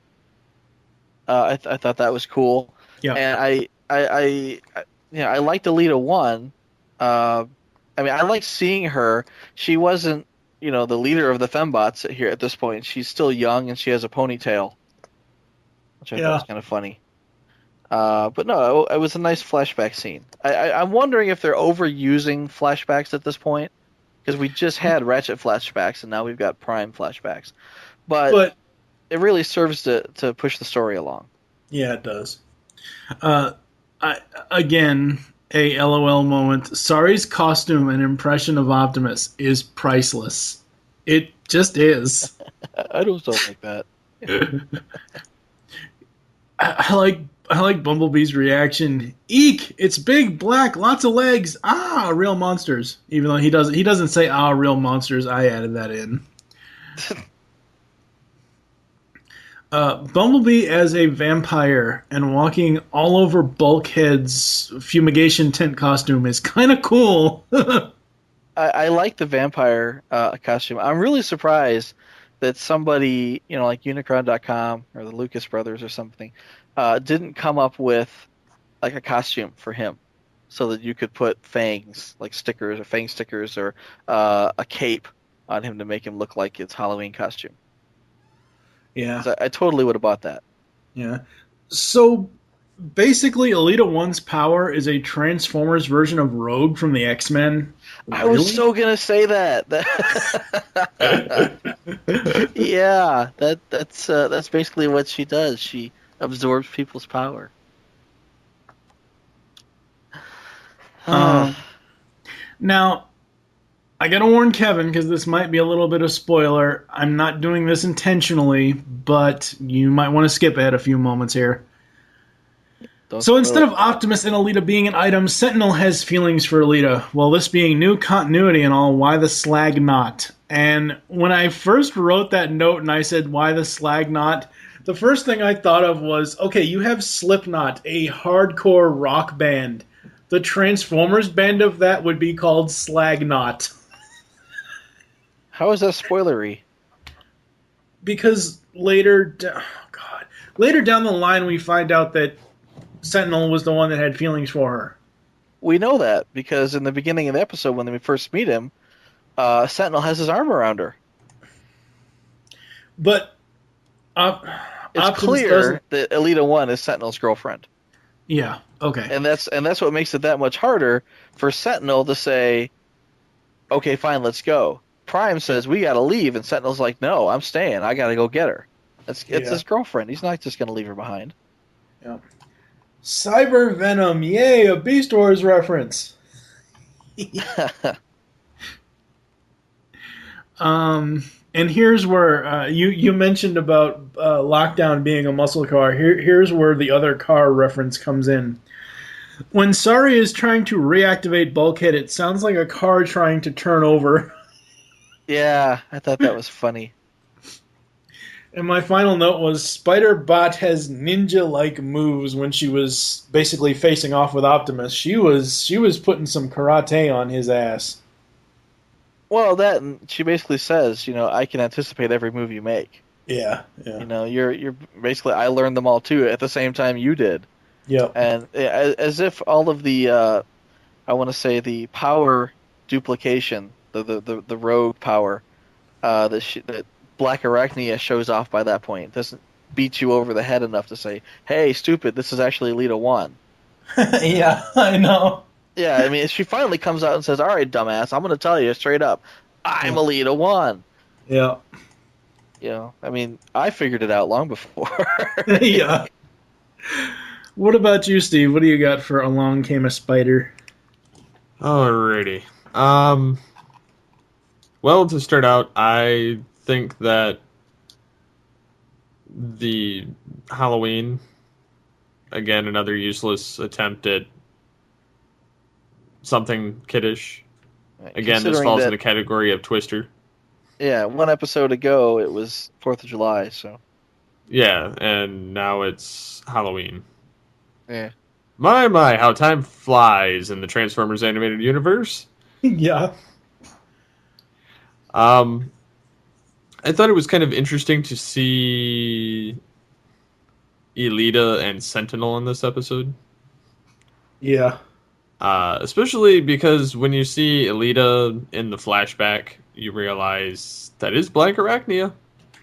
Speaker 5: I thought that was cool.
Speaker 3: Yeah.
Speaker 5: And I liked Elita 1. I mean, I liked seeing her. She wasn't, the leader of the Fembots here at this point. She's still young and she has a ponytail, which I thought was kind of funny. But no, it was a nice flashback scene. I'm wondering if they're overusing flashbacks at this point, because we just had Ratchet flashbacks and now we've got Prime flashbacks. But it really serves to push the story along.
Speaker 3: Yeah, it does. Again, a LOL moment. Sari's costume and impression of Optimus is priceless. It just is.
Speaker 5: I don't sound like that.
Speaker 3: I like Bumblebee's reaction. Eek! It's big, black, lots of legs. Ah, real monsters. Even though he doesn't say "ah, real monsters." I added that in. Bumblebee as a vampire and walking all over Bulkhead's fumigation tent costume is kind of cool.
Speaker 5: I like the vampire costume. I'm really surprised that somebody, like Unicron.com or the Lucas Brothers or something, didn't come up with like a costume for him, so that you could put fangs, like stickers or fang stickers, or a cape on him to make him look like it's Halloween costume.
Speaker 3: Yeah,
Speaker 5: I totally would have bought that.
Speaker 3: Yeah. So basically, Elita 1's power is a Transformers version of Rogue from the X-Men. Really?
Speaker 5: I was so gonna say that. Yeah, that's basically what she does. She absorbs people's power.
Speaker 3: Now, I gotta warn Kevin, because this might be a little bit of spoiler. I'm not doing this intentionally, but you might want to skip ahead a few moments here. So instead of Optimus and Elita being an item, Sentinel has feelings for Elita. Well, this being new continuity and all, why the slag knot? And when I first wrote that note and I said, why the slag knot? The first thing I thought of was, okay, you have Slipknot, a hardcore rock band. The Transformers band of that would be called Slag Knot.
Speaker 5: How is that spoilery?
Speaker 3: Because later down the line we find out that Sentinel was the one that had feelings for her.
Speaker 5: We know that because in the beginning of the episode when we first meet him, Sentinel has his arm around her.
Speaker 3: But
Speaker 5: it's clear that Elita 1 is Sentinel's girlfriend.
Speaker 3: Yeah, okay.
Speaker 5: And that's what makes it that much harder for Sentinel to say, okay, fine, let's go. Prime says, we gotta leave, and Sentinel's like, no, I'm staying. I gotta go get her. It's his girlfriend. He's not just gonna leave her behind.
Speaker 3: Yeah. Cyber Venom, yay, a Beast Wars reference. And here's where you mentioned about Lockdown being a muscle car. Here's where the other car reference comes in. When Sari is trying to reactivate Bulkhead, it sounds like a car trying to turn over.
Speaker 5: Yeah, I thought that was funny.
Speaker 3: And my final note was Spider-Bot has ninja-like moves when she was basically facing off with Optimus. She was putting some karate on his ass.
Speaker 5: Well, and she basically says, I can anticipate every move you make.
Speaker 3: Yeah.
Speaker 5: You're basically, I learned them all too at the same time you did.
Speaker 3: Yep.
Speaker 5: And as if all of the, I want to say the power duplication, the rogue power, that Black Arachnia shows off by that point. It doesn't beat you over the head enough to say, hey, stupid, this is actually Elita 1.
Speaker 3: Yeah, I know.
Speaker 5: Yeah, I mean, she finally comes out and says, all right, dumbass, I'm going to tell you straight up, I'm Elita 1.
Speaker 3: Yeah.
Speaker 5: I mean, I figured it out long before.
Speaker 3: Yeah. What about you, Steve? What do you got for Along Came a Spider?
Speaker 4: Alrighty. Well, to start out, I think that the Halloween, again, another useless attempt at something kiddish. Again, this falls in the category of Twister.
Speaker 5: Yeah, one episode ago, it was 4th of July, so...
Speaker 4: Yeah, and now it's Halloween.
Speaker 5: Yeah.
Speaker 4: My, how time flies in the Transformers animated universe.
Speaker 3: Yeah.
Speaker 4: I thought it was kind of interesting to see Elita and Sentinel in this episode.
Speaker 3: Yeah.
Speaker 4: Especially because when you see Elita in the flashback, you realize that is Black Arachnia.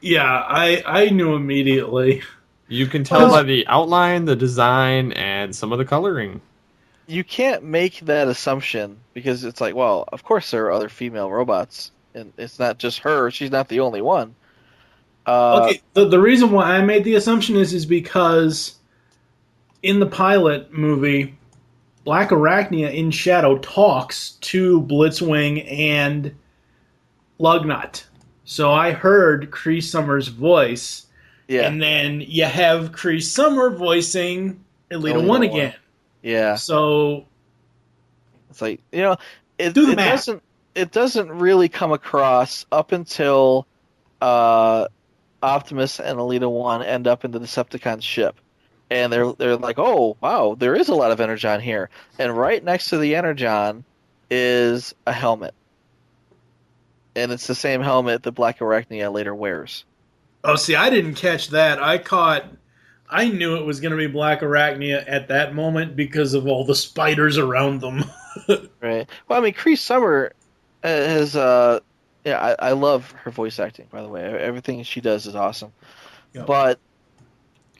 Speaker 3: Yeah, I knew immediately.
Speaker 4: You can tell by the outline, the design, and some of the coloring.
Speaker 5: You can't make that assumption because it's like, well, of course there are other female robots, and it's not just her. She's not the only one.
Speaker 3: Okay, the reason why I made the assumption is because in the pilot movie, Black Arachnia in shadow talks to Blitzwing and Lugnut. So I heard Cree Summer's voice, and then you have Cree Summer voicing Elita 1 again.
Speaker 5: Yeah.
Speaker 3: So
Speaker 5: it's like, it doesn't really come across up until Optimus and Elita 1 end up in the Decepticon ship. And they're like, oh, wow, there is a lot of Energon here. And right next to the Energon is a helmet. And it's the same helmet that Black Arachnia later wears.
Speaker 3: Oh, see, I didn't catch that. I knew it was going to be Black Arachnia at that moment because of all the spiders around them.
Speaker 5: Right. Well, I mean, Cree Summer has, I love her voice acting, by the way. Everything she does is awesome. Yep. But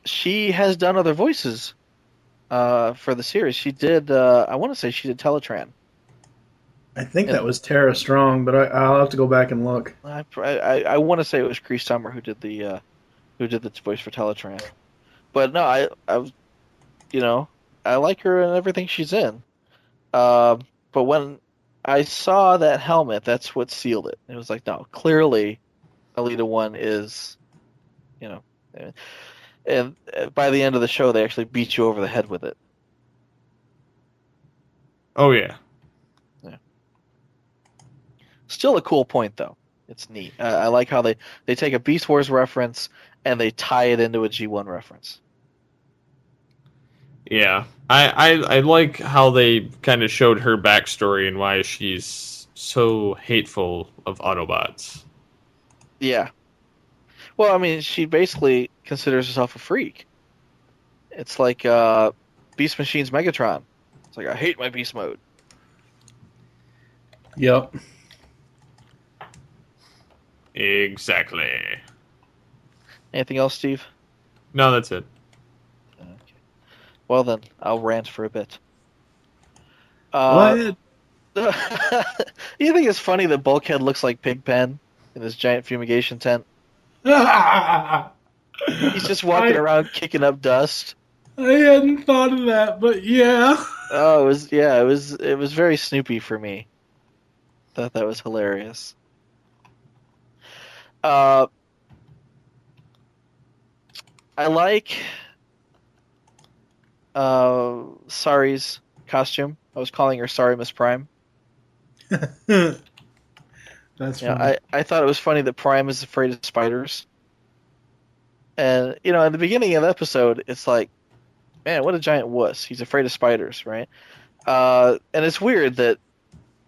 Speaker 5: she has done other voices for the series. She did, I want to say she did Teletran.
Speaker 3: I think that was Tara Strong, but I'll have to go back and look.
Speaker 5: I want to say it was Cree Summer who did the voice for Teletran. But no, I like her and everything she's in. But when I saw that helmet, that's what sealed it. It was like, no, clearly, Elita 1 is, and by the end of the show, they actually beat you over the head with it.
Speaker 4: Oh yeah.
Speaker 5: Still a cool point, though. It's neat. I like how they take a Beast Wars reference and they tie it into a G1 reference.
Speaker 4: Yeah. I like how they kind of showed her backstory and why she's so hateful of Autobots.
Speaker 5: Yeah. Well, I mean, she basically considers herself a freak. It's like Beast Machine's Megatron. It's like, I hate my beast mode.
Speaker 3: Yep.
Speaker 4: Exactly.
Speaker 5: Anything else, Steve?
Speaker 4: No, that's it.
Speaker 5: Okay. Well then, I'll rant for a bit.
Speaker 3: What?
Speaker 5: You think it's funny that Bulkhead looks like Pigpen in his giant fumigation tent? He's just walking around kicking up dust.
Speaker 3: I hadn't thought of that, but yeah.
Speaker 5: Oh, it was very Snoopy for me. Thought that was hilarious. I like Sari's costume. I was calling her Sorry Miss Prime.
Speaker 3: That's funny.
Speaker 5: I thought it was funny that Prime is afraid of spiders. And, in the beginning of the episode, it's like, man, what a giant wuss. He's afraid of spiders, right? And it's weird that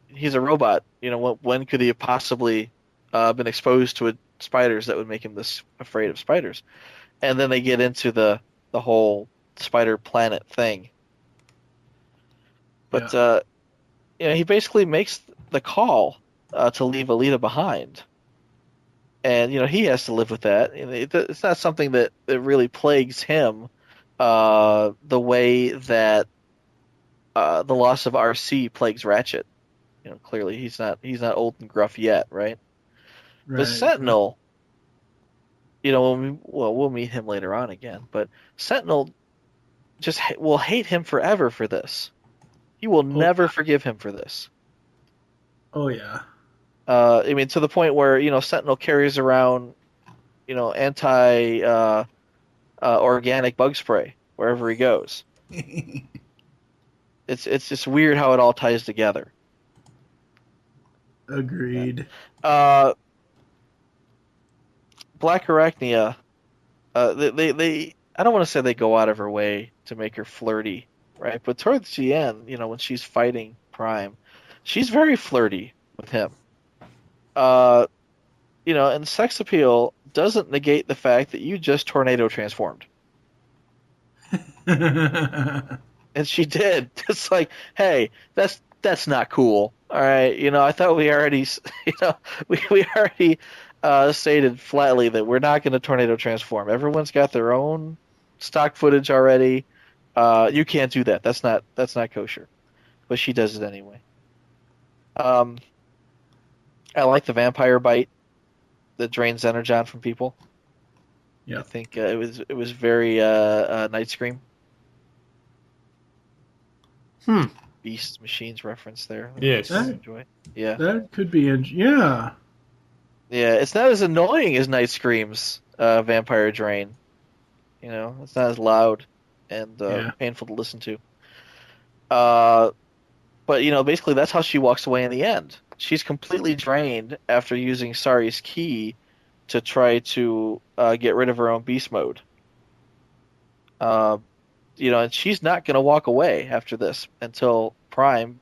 Speaker 5: he's a robot. When could he have possibly been exposed to spiders that would make him this afraid of spiders? And then they get into the whole spider planet thing. But, he basically makes the call to leave Alita behind. And, he has to live with that. It's not something that really plagues him the way that the loss of RC plagues Ratchet. Clearly he's not old and gruff yet, right? But Sentinel, we'll meet him later on again, but Sentinel just will hate him forever for this. He will never forgive him for this.
Speaker 3: Oh, yeah.
Speaker 5: To the point where, Sentinel carries around, organic bug spray wherever he goes. It's just weird how it all ties together.
Speaker 3: Agreed.
Speaker 5: Black Arachnia, they I don't want to say they go out of her way to make her flirty, right? But towards the end, when she's fighting Prime, she's very flirty with him. And sex appeal doesn't negate the fact that you just tornado transformed. And she did. It's like, hey, that's not cool. All right, I thought we already, we already stated flatly that we're not going to tornado transform. Everyone's got their own stock footage already. You can't do that. That's not kosher. But she does it anyway. I like the vampire bite that drains energon from people.
Speaker 3: Yeah,
Speaker 5: I think it was very Night Scream. Beasts Machines reference there.
Speaker 4: Yes.
Speaker 5: Enjoy. Yeah.
Speaker 3: That could be yeah.
Speaker 5: Yeah, it's not as annoying as Night Scream's vampire drain. It's not as loud and painful to listen to. But basically that's how she walks away in the end. She's completely drained after using Sari's key to try to get rid of her own beast mode. And she's not going to walk away after this until Prime,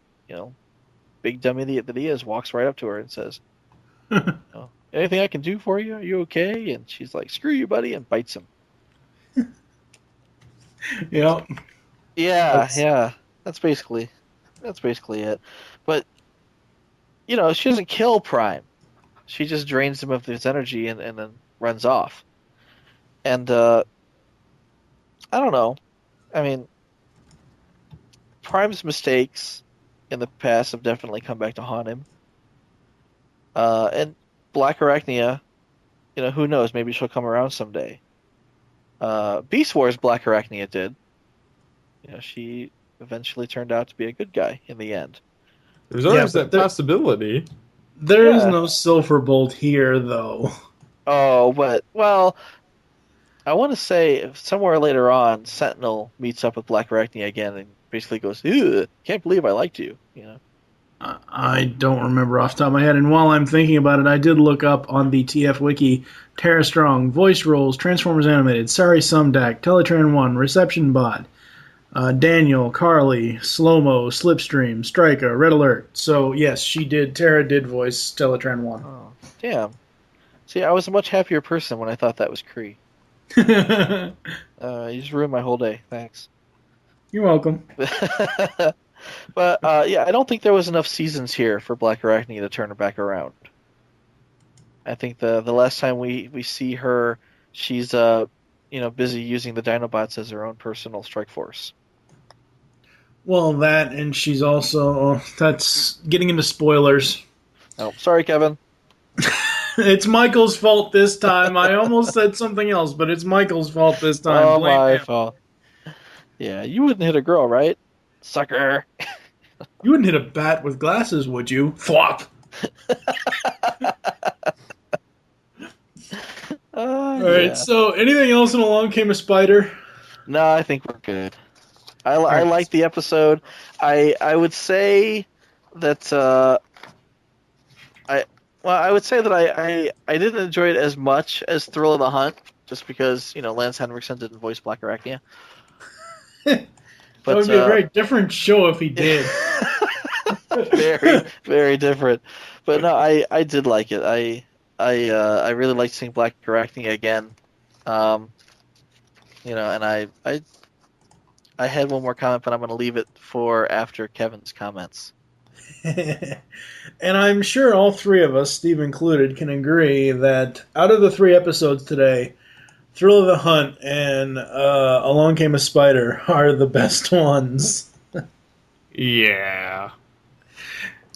Speaker 5: big dummy that he is, walks right up to her and says, anything I can do for you? Are you okay? And she's like, screw you, buddy, and bites him.
Speaker 3: Yep.
Speaker 5: Yeah. That's basically it. But, she doesn't kill Prime. She just drains him of his energy and then runs off. And, I don't know. I mean, Prime's mistakes in the past have definitely come back to haunt him. And Black Arachnia, who knows? Maybe she'll come around someday. Beast Wars Black Arachnia did. She eventually turned out to be a good guy in the end.
Speaker 4: There's always that possibility.
Speaker 3: There is no Silver Bolt here, though.
Speaker 5: Oh, but, well, I want to say somewhere later on, Sentinel meets up with Black Arachnia again and basically goes, "Ew, can't believe I liked you."
Speaker 3: I don't remember off the top of my head, and while I'm thinking about it, I did look up on the TF Wiki, Tara Strong, voice roles, Transformers Animated, Sari Sumdak, Teletran 1, Reception Bot, Daniel, Carly, Slow-Mo, Slipstream, Striker, Red Alert. So, yes, Tara did voice Teletran 1.
Speaker 5: Oh, damn. See, I was a much happier person when I thought that was Kree. You just ruined my whole day. Thanks.
Speaker 3: You're welcome.
Speaker 5: But I don't think there was enough seasons here for Black Arachnia to turn her back around. I think the last time we see her, she's busy using the Dinobots as her own personal strike force.
Speaker 3: Well, that, and she's also that's getting into spoilers.
Speaker 5: Oh, sorry, Kevin.
Speaker 3: It's Michael's fault this time. I almost said something else, but it's Michael's fault this time.
Speaker 5: Oh, my fault. Yeah, you wouldn't hit a girl, right? Sucker.
Speaker 3: You wouldn't hit a bat with glasses, would you? Flop. All right, so anything else in Along Came a Spider?
Speaker 5: No, I think we're good. I like the episode. I would say that I would say that I didn't enjoy it as much as Thrill of the Hunt, just because Lance Henriksen didn't voice Black Arachnia.
Speaker 3: That would be a very different show if he did.
Speaker 5: Very, very different. But no, I did like it. I really liked seeing Black Arachnia again. And I had one more comment, but I'm going to leave it for after Kevin's comments.
Speaker 3: And I'm sure all three of us, Steve included, can agree that out of the 3 episodes today, Thrill of the Hunt and Along Came a Spider are the best ones.
Speaker 4: Yeah.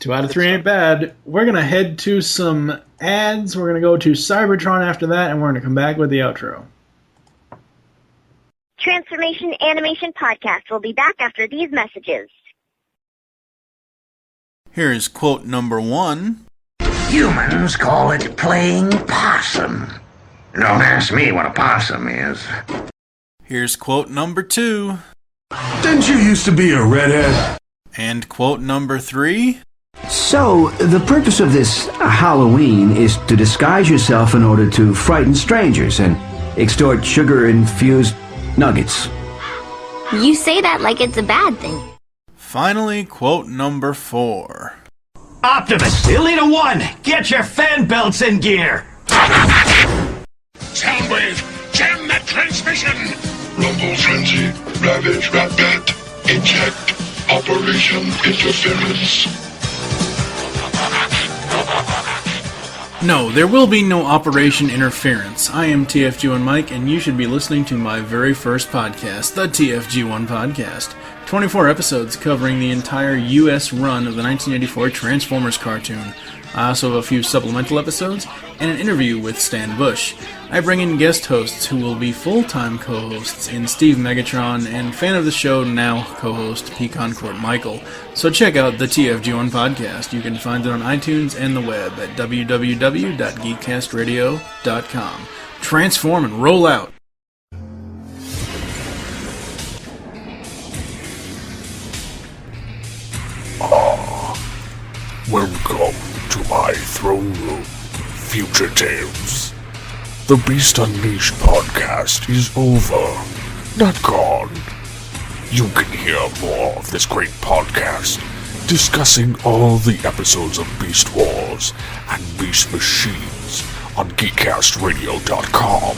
Speaker 3: 2 out of 3 ain't bad. We're going to head to some ads. We're going to go to Cybertron after that, and we're going to come back with the outro.
Speaker 1: Transformation Animation Podcast will be back after these messages.
Speaker 3: Here's quote number 1.
Speaker 7: Humans call it playing possum. Don't ask me what a possum is.
Speaker 3: Here's quote number 2.
Speaker 6: Didn't you used to be a redhead?
Speaker 3: And quote number 3.
Speaker 8: So, the purpose of this Halloween is to disguise yourself in order to frighten strangers and extort sugar-infused nuggets.
Speaker 11: You say that like it's a bad thing.
Speaker 3: Finally, quote number 4.
Speaker 9: Optimus, Elite 1, get your fan belts in gear.
Speaker 6: Soundwave, jam that transmission! Rumble Frenzy, Ravage Rat-Bat, Eject, Operation Interference.
Speaker 3: No, there will be no Operation Interference. I am TFG1 Mike, and you should be listening to my very first podcast, the TFG1 Podcast. 24 episodes covering the entire U.S. run of the 1984 Transformers cartoon. I also have a few supplemental episodes and an interview with Stan Bush. I bring in guest hosts who will be full-time co-hosts in Steve Megatron and fan of the show now co-host PecanCtMichael. So check out the TFG1 Podcast. You can find it on iTunes and the web at www.geekcastradio.com. Transform and roll out!
Speaker 6: Welcome to my throne room, Future Tales. The Beast Unleashed podcast is over, not gone. You can hear more of this great podcast, discussing all the episodes of Beast Wars and Beast Machines on GeekCastRadio.com.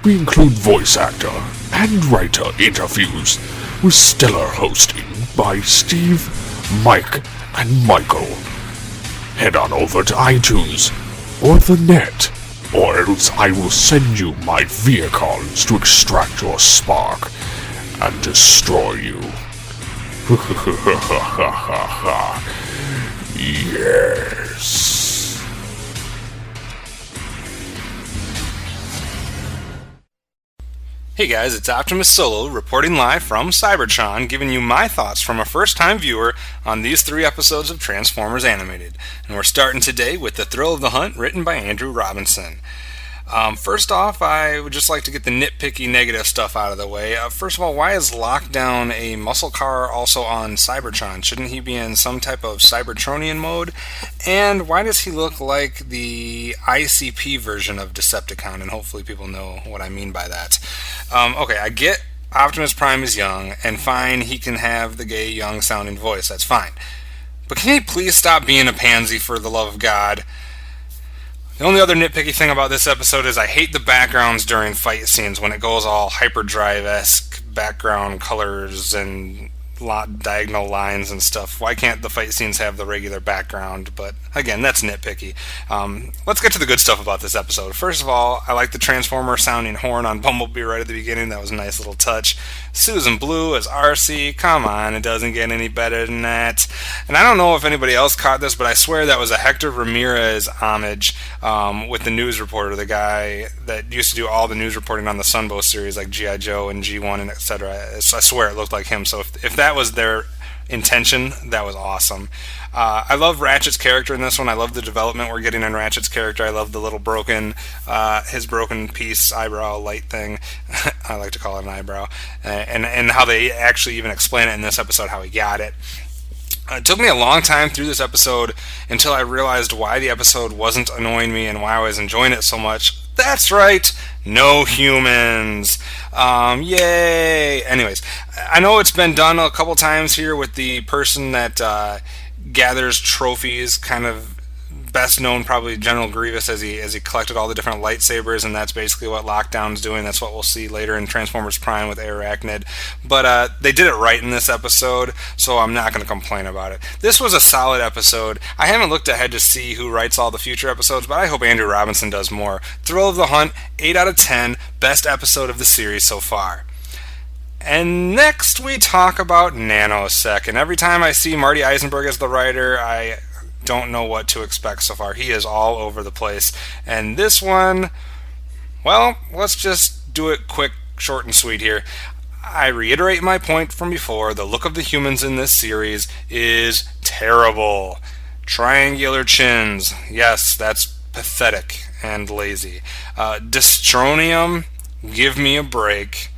Speaker 6: We include voice actor and writer interviews with stellar hosting by Steve, Mike, and Michael. Head on over to iTunes or the net, or else I will send you my vehicles to extract your spark and destroy you. Yes.
Speaker 12: Hey guys, it's Optimus Solo reporting live from Cybertron, giving you my thoughts from a first-time viewer on these 3 episodes of Transformers Animated. And we're starting today with The Thrill of the Hunt, written by Andrew Robinson. First off, I would just like to get the nitpicky negative stuff out of the way. First of all, why is Lockdown a muscle car also on Cybertron? Shouldn't he be in some type of Cybertronian mode? And why does he look like the ICP version of Decepticon? And hopefully people know what I mean by that. Okay, I get Optimus Prime is young, and fine, he can have the gay, young-sounding voice. That's fine. But can he please stop being a pansy, for the love of God? The only other nitpicky thing about this episode is I hate the backgrounds during fight scenes when it goes all hyperdrive-esque background colors and diagonal lines and stuff. Why can't the fight scenes have the regular background? But again, that's nitpicky. Let's get to the good stuff about this episode. First of all, I like the Transformer sounding horn on Bumblebee right at the beginning. That was a nice little touch. Susan Blue as RC. Come on, it doesn't get any better than that. And I don't know if anybody else caught this, but I swear that was a Hector Ramirez homage with the news reporter, the guy that used to do all the news reporting on the Sunbow series like G.I. Joe and G1 and etc. I swear it looked like him. So if that was their intention, that was awesome. I love Ratchet's character in this one. I love the development we're getting in Ratchet's character. I love the little his broken piece eyebrow light thing. I like to call it an eyebrow. And how they actually even explain it in this episode, how he got it. It took me a long time through this episode until I realized why the episode wasn't annoying me and why I was enjoying it so much. That's right, no humans. Yay! Anyways, I know it's been done a couple times here with the person that gathers trophies, kind of best known probably General Grievous as he collected all the different lightsabers, and that's basically what Lockdown's doing. That's what we'll see later in Transformers Prime with Arachnid. But they did it right in this episode, so I'm not going to complain about it. This was a solid episode. I haven't looked ahead to see who writes all the future episodes, but I hope Andrew Robinson does more. Thrill of the Hunt, 8 out of 10, best episode of the series so far. And next we talk about Nanosec, and every time I see Marty Eisenberg as the writer, I don't know what to expect so far. He is all over the place. And this one, well, let's just do it quick, short, and sweet here. I reiterate my point from before. The look of the humans in this series is terrible. Triangular chins. Yes, that's pathetic and lazy. Dystronium, give me a break.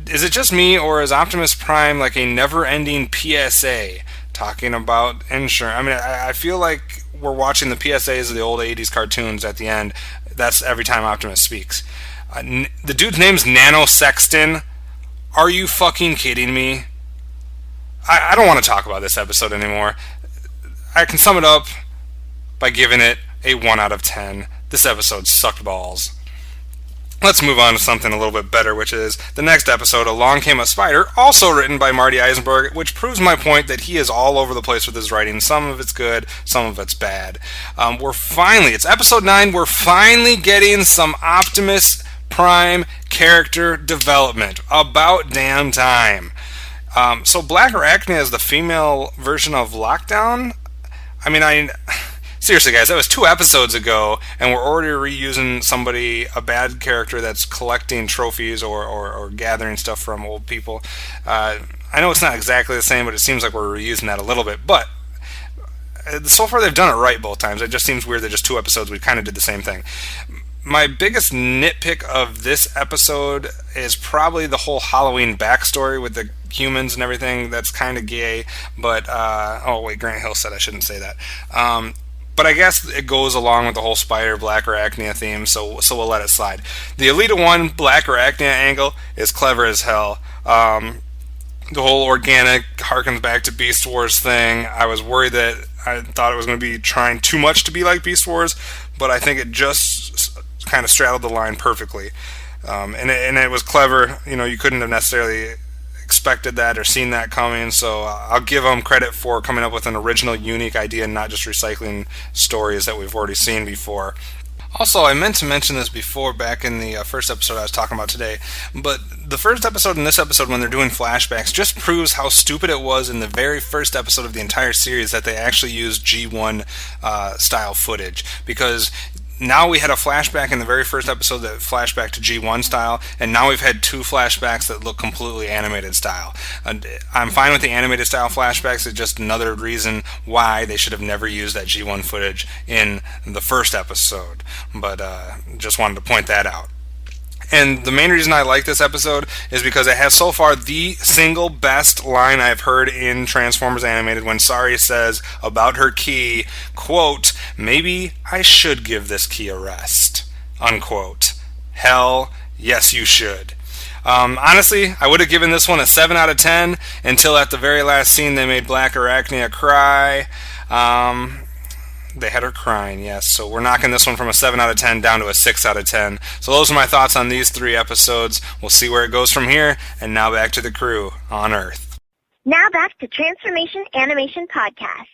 Speaker 12: Is it just me, or is Optimus Prime like a never-ending PSA? Talking about insurance. I mean, I feel like we're watching the PSAs of the old 80s cartoons at the end. That's every time Optimus speaks. The dude's name's Nanosexton. Are you fucking kidding me? I don't want to talk about this episode anymore. I can sum it up by giving it a 1 out of 10. This episode sucked balls. Let's move on to something a little bit better, which is the next episode, Along Came a Spider, also written by Marty Eisenberg, which proves my point that he is all over the place with his writing. Some of it's good, some of it's bad. It's episode 9, we're finally getting some Optimus Prime character development. About damn time. So Black Arachnia is the female version of Lockdown? Seriously, guys, that was 2 episodes ago, and we're already reusing a bad character that's collecting trophies or gathering stuff from old people. I know it's not exactly the same, but it seems like we're reusing that a little bit. But so far, they've done it right both times. It just seems weird that just 2 episodes we kind of did the same thing. My biggest nitpick of this episode is probably the whole Halloween backstory with the humans and everything. That's kind of gay, but Grant Hill said I shouldn't say that. But I guess it goes along with the whole Spider Black Arachnia theme, so we'll let it slide. The Elita 1 Black Arachnia angle is clever as hell. The whole organic harkens back to Beast Wars thing. I was worried that I thought it was going to be trying too much to be like Beast Wars, but I think it just kind of straddled the line perfectly. And it was clever. You couldn't have necessarily expected that or seen that coming, so I'll give them credit for coming up with an original, unique idea and not just recycling stories that we've already seen before. Also, I meant to mention this before back in the first episode I was talking about today, but the first episode and this episode, when they're doing flashbacks, just proves how stupid it was in the very first episode of the entire series that they actually used G1 style footage, because now we had a flashback in the very first episode that flashback to G1 style, and now we've had 2 flashbacks that look completely animated style. And I'm fine with the animated style flashbacks. It's just another reason why they should have never used that G1 footage in the first episode. But just wanted to point that out. And the main reason I like this episode is because it has so far the single best line I've heard in Transformers Animated when Sari says about her key, quote, "Maybe I should give this key a rest," unquote. Hell, yes you should. Honestly, I would have given this one a 7 out of 10 until at the very last scene they made Black Arachnia cry. They had her crying, yes. So we're knocking this one from a 7 out of 10 down to a 6 out of 10. So those are my thoughts on these 3 episodes. We'll see where it goes from here. And now back to the crew on Earth.
Speaker 1: Now back to Transformation Animation Podcast.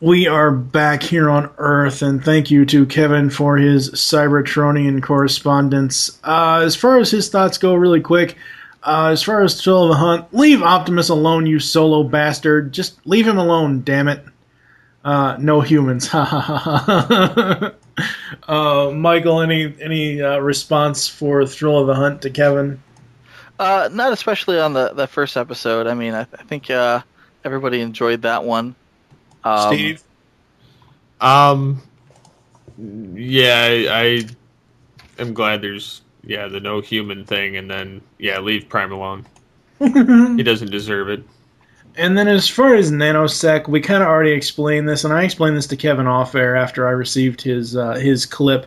Speaker 3: We are back here on Earth, and thank you to Kevin for his Cybertronian correspondence. As far as his thoughts go, really quick, as far as Thrill of the Hunt, leave Optimus alone, you solo bastard. Just leave him alone, damn it. No humans. Michael, any response for Thrill of the Hunt to Kevin?
Speaker 5: Not especially on the first episode. I mean, I think everybody enjoyed that one.
Speaker 3: Steve?
Speaker 4: Yeah, I am glad there's the no human thing, and then leave Prime alone. He doesn't deserve it.
Speaker 3: And then as far as Nanosec, we kind of already explained this, and I explained this to Kevin off air after I received his clip.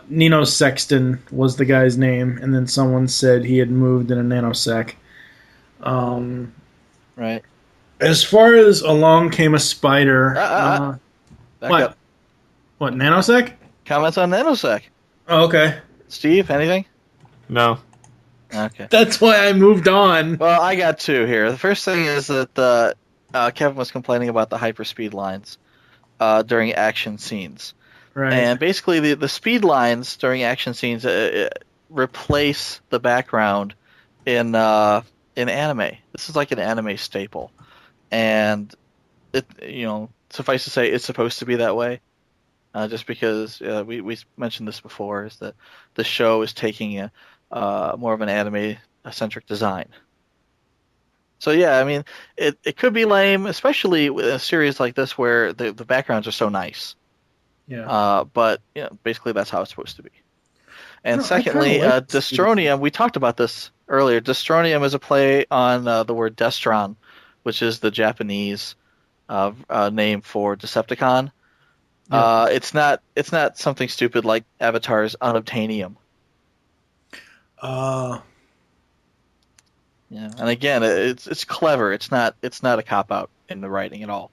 Speaker 3: Nino Sexton was the guy's name, and then someone said he had moved in a nanosec.
Speaker 5: Right.
Speaker 3: As far as Along Came a Spider...
Speaker 5: Back up.
Speaker 3: What, Nanosec?
Speaker 5: Comments on Nanosec.
Speaker 3: Oh, okay.
Speaker 5: Steve, anything?
Speaker 4: No.
Speaker 5: Okay.
Speaker 3: That's why I moved on.
Speaker 5: Well, I got two here. The first thing is that Kevin was complaining about the hyperspeed lines during action scenes.
Speaker 3: Right.
Speaker 5: And basically, the speed lines during action scenes replace the background in anime. This is like an anime staple, and suffice to say, it's supposed to be that way. Just because we mentioned this before, is that the show is taking a more of an anime-centric design. So yeah, I mean, it could be lame, especially with a series like this where the backgrounds are so nice.
Speaker 3: Yeah.
Speaker 5: But basically that's how it's supposed to be. And
Speaker 3: No,
Speaker 5: secondly, Destronium, we talked about this earlier. Destronium is a play on the word Destron, which is the Japanese name for Decepticon. Yeah. It's not something stupid like Avatar's Unobtainium. Yeah, and again, it's clever. It's not a cop out in the writing at all.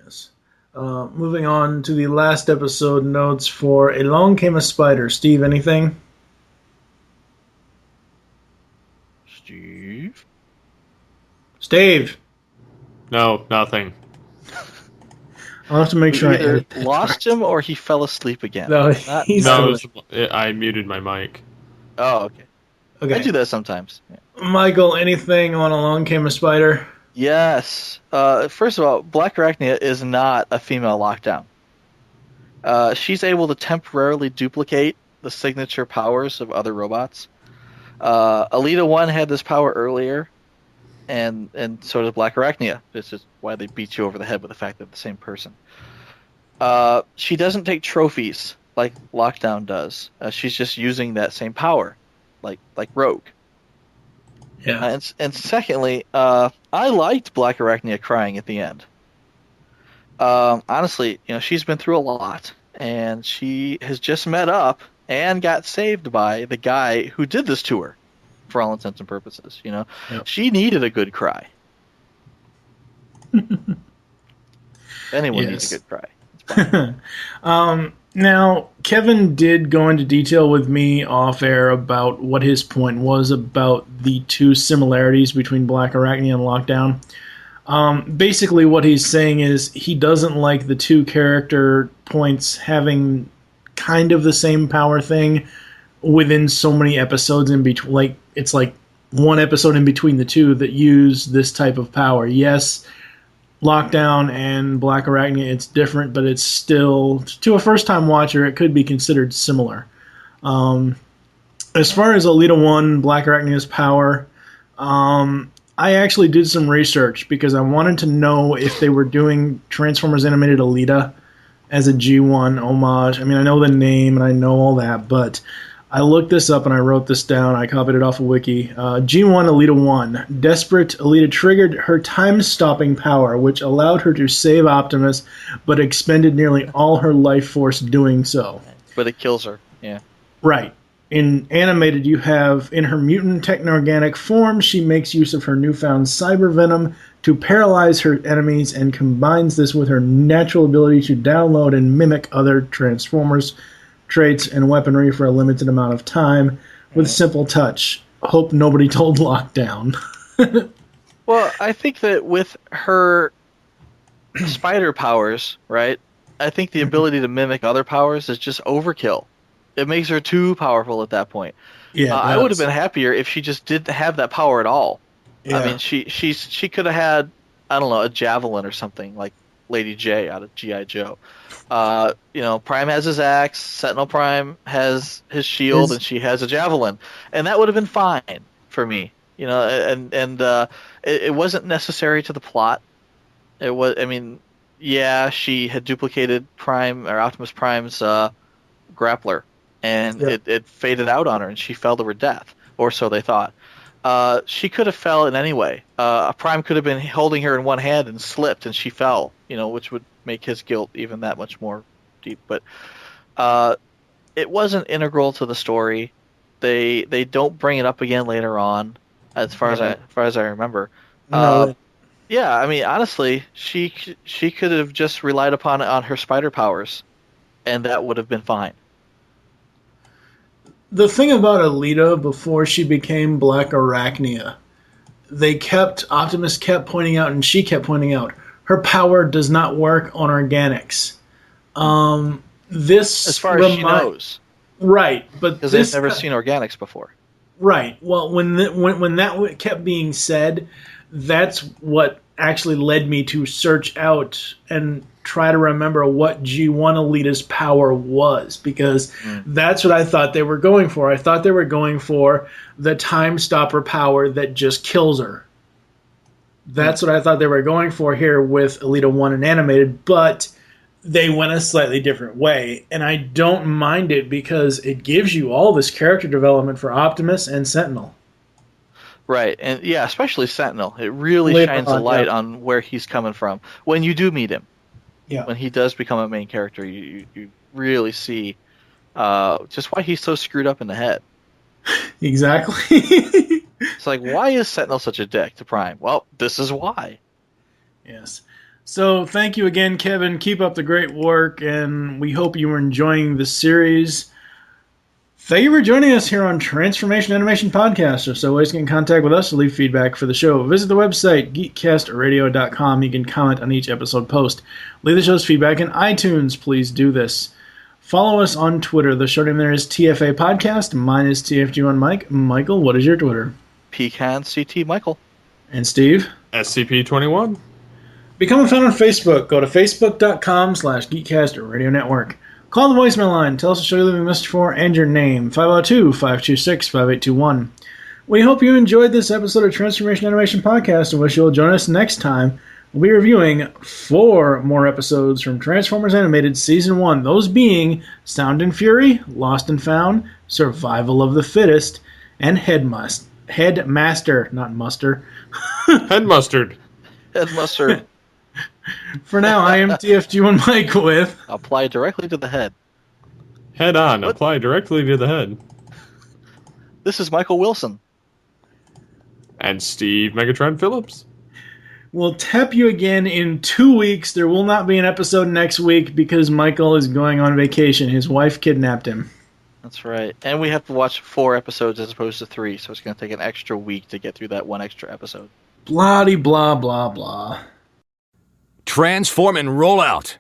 Speaker 3: Yes. Moving on to the last episode notes for Along Came a Spider. Steve, anything? Steve.
Speaker 4: No, nothing.
Speaker 3: I'll have to make sure I
Speaker 5: either
Speaker 3: edit that
Speaker 5: lost him or he fell asleep again.
Speaker 3: No,
Speaker 4: I muted my mic.
Speaker 5: Oh, okay. I do that sometimes. Yeah.
Speaker 3: Michael, anything on Along Came a Spider?
Speaker 5: Yes. First of all, Black Arachnia is not a female lockdown. She's able to temporarily duplicate the signature powers of other robots. Alita 1 had this power earlier, and so does Black Arachnia. This is why they beat you over the head with the fact that they're the same person. She doesn't take trophies like Lockdown does. She's just using that same power, like Rogue.
Speaker 3: Yeah.
Speaker 5: And secondly, I liked Black Arachnia crying at the end. Honestly, she's been through a lot, and she has just met up and got saved by the guy who did this to her, for all intents and purposes. Yep. She needed a good cry. Anyone needs a good cry.
Speaker 3: Now, Kevin did go into detail with me off air about what his point was about the two similarities between Black Arachnia and Lockdown. Basically, what he's saying is he doesn't like the two character points having kind of the same power thing within so many episodes in between. Like, it's like one episode in between the two that use this type of power. Yes, Lockdown and Black Arachnia, it's different, but it's still, to a first-time watcher, it could be considered similar. As far as Alita 1, Black Arachnia's power, I actually did some research because I wanted to know if they were doing Transformers Animated Alita as a G1 homage. I mean, I know the name and I know all that, but I looked this up and I wrote this down. I copied it off of Wiki. G1 Alita 1. Desperate, Alita triggered her time-stopping power, which allowed her to save Optimus, but expended nearly all her life force doing so.
Speaker 5: But it kills her, yeah.
Speaker 3: Right. In Animated, you have, in her mutant techno-organic form, she makes use of her newfound cyber venom to paralyze her enemies and combines this with her natural ability to download and mimic other Transformers traits and weaponry for a limited amount of time with simple touch. Hope nobody told Lockdown.
Speaker 5: Well, I think that with her spider powers, right, I think the ability to mimic other powers is just overkill. It makes her too powerful at that point.
Speaker 3: Yeah,
Speaker 5: I would have been happier if she just didn't have that power at all.
Speaker 3: Yeah.
Speaker 5: I mean, she could have had, I don't know, a javelin or something like Lady J out of G.I. Joe. Prime has his axe, Sentinel Prime has his shield, and she has a javelin, and that would have been fine for me. It wasn't necessary to the plot. It was, I mean, yeah, she had duplicated Prime or Optimus Prime's grappler, and it faded out on her, and she fell to her death, or so they thought. she could have fell in any way. Prime could have been holding her in one hand and slipped, and she fell. Which would make his guilt even that much more deep. But it wasn't integral to the story. They don't bring it up again later on, as far as I remember.
Speaker 3: No.
Speaker 5: Yeah, I mean, honestly, she could have just relied upon it on her spider powers, and that would have been fine.
Speaker 3: The thing about Alita before she became Black Arachnia, Optimus kept pointing out, and she kept pointing out, her power does not work on organics. This,
Speaker 5: as far as she knows,
Speaker 3: right? But
Speaker 5: because they've never seen organics before.
Speaker 3: Right. Well, when that kept being said, that's what actually led me to search out and try to remember what G1 Alita's power was, because that's what I thought they were going for. I thought they were going for the time stopper power that just kills her. That's what I thought they were going for here with Alita 1 and Animated, but they went a slightly different way, and I don't mind it because it gives you all this character development for Optimus and Sentinel.
Speaker 5: Right, and yeah, especially Sentinel. It really shines a light on where he's coming from when you do meet him.
Speaker 3: Yeah.
Speaker 5: When he does become a main character, you really see just why he's so screwed up in the head.
Speaker 3: Exactly.
Speaker 5: It's like, why is Sentinel such a dick to Prime? Well, this is why.
Speaker 3: Yes. So thank you again, Kevin. Keep up the great work, and we hope you are enjoying the series. Thank you for joining us here on Transformation Animation Podcast. There's so ways to get in contact with us to leave feedback for the show. Visit the website, geekcastradio.com. You can comment on each episode post. Leave the show's feedback in iTunes. Please do this. Follow us on Twitter. The show name there is TFA Podcast. Mine is TFG1 Mike. Michael, what is your Twitter?
Speaker 5: PecanCtMichael.
Speaker 3: And Steve?
Speaker 4: SCP-21.
Speaker 3: Become a fan on Facebook. Go to facebook.com/geekcastradio network. Call the voicemail line. Tell us the show you're leaving a message for and your name. 502-526-5821. We hope you enjoyed this episode of Transformation Animation Podcast and wish you'll join us next time. We'll be reviewing 4 more episodes from Transformers Animated Season 1. Those being Sound and Fury, Lost and Found, Survival of the Fittest, and Headmaster, not Muster.
Speaker 4: Head Mustard.
Speaker 5: Head Mustard.
Speaker 3: For now, I am TFG1 Mike with...
Speaker 5: Apply directly to the head.
Speaker 4: Head on. What? Apply directly to the head.
Speaker 5: This is Michael Wilson.
Speaker 4: And Steve Megatron Phillips.
Speaker 3: We'll tap you again in 2 weeks. There will not be an episode next week because Michael is going on vacation. His wife kidnapped him.
Speaker 5: That's right. And we have to watch 4 episodes as opposed to 3, so it's going to take an extra week to get through that one extra episode.
Speaker 3: Blah-de-blah, blah, blah.
Speaker 13: Transform and roll out.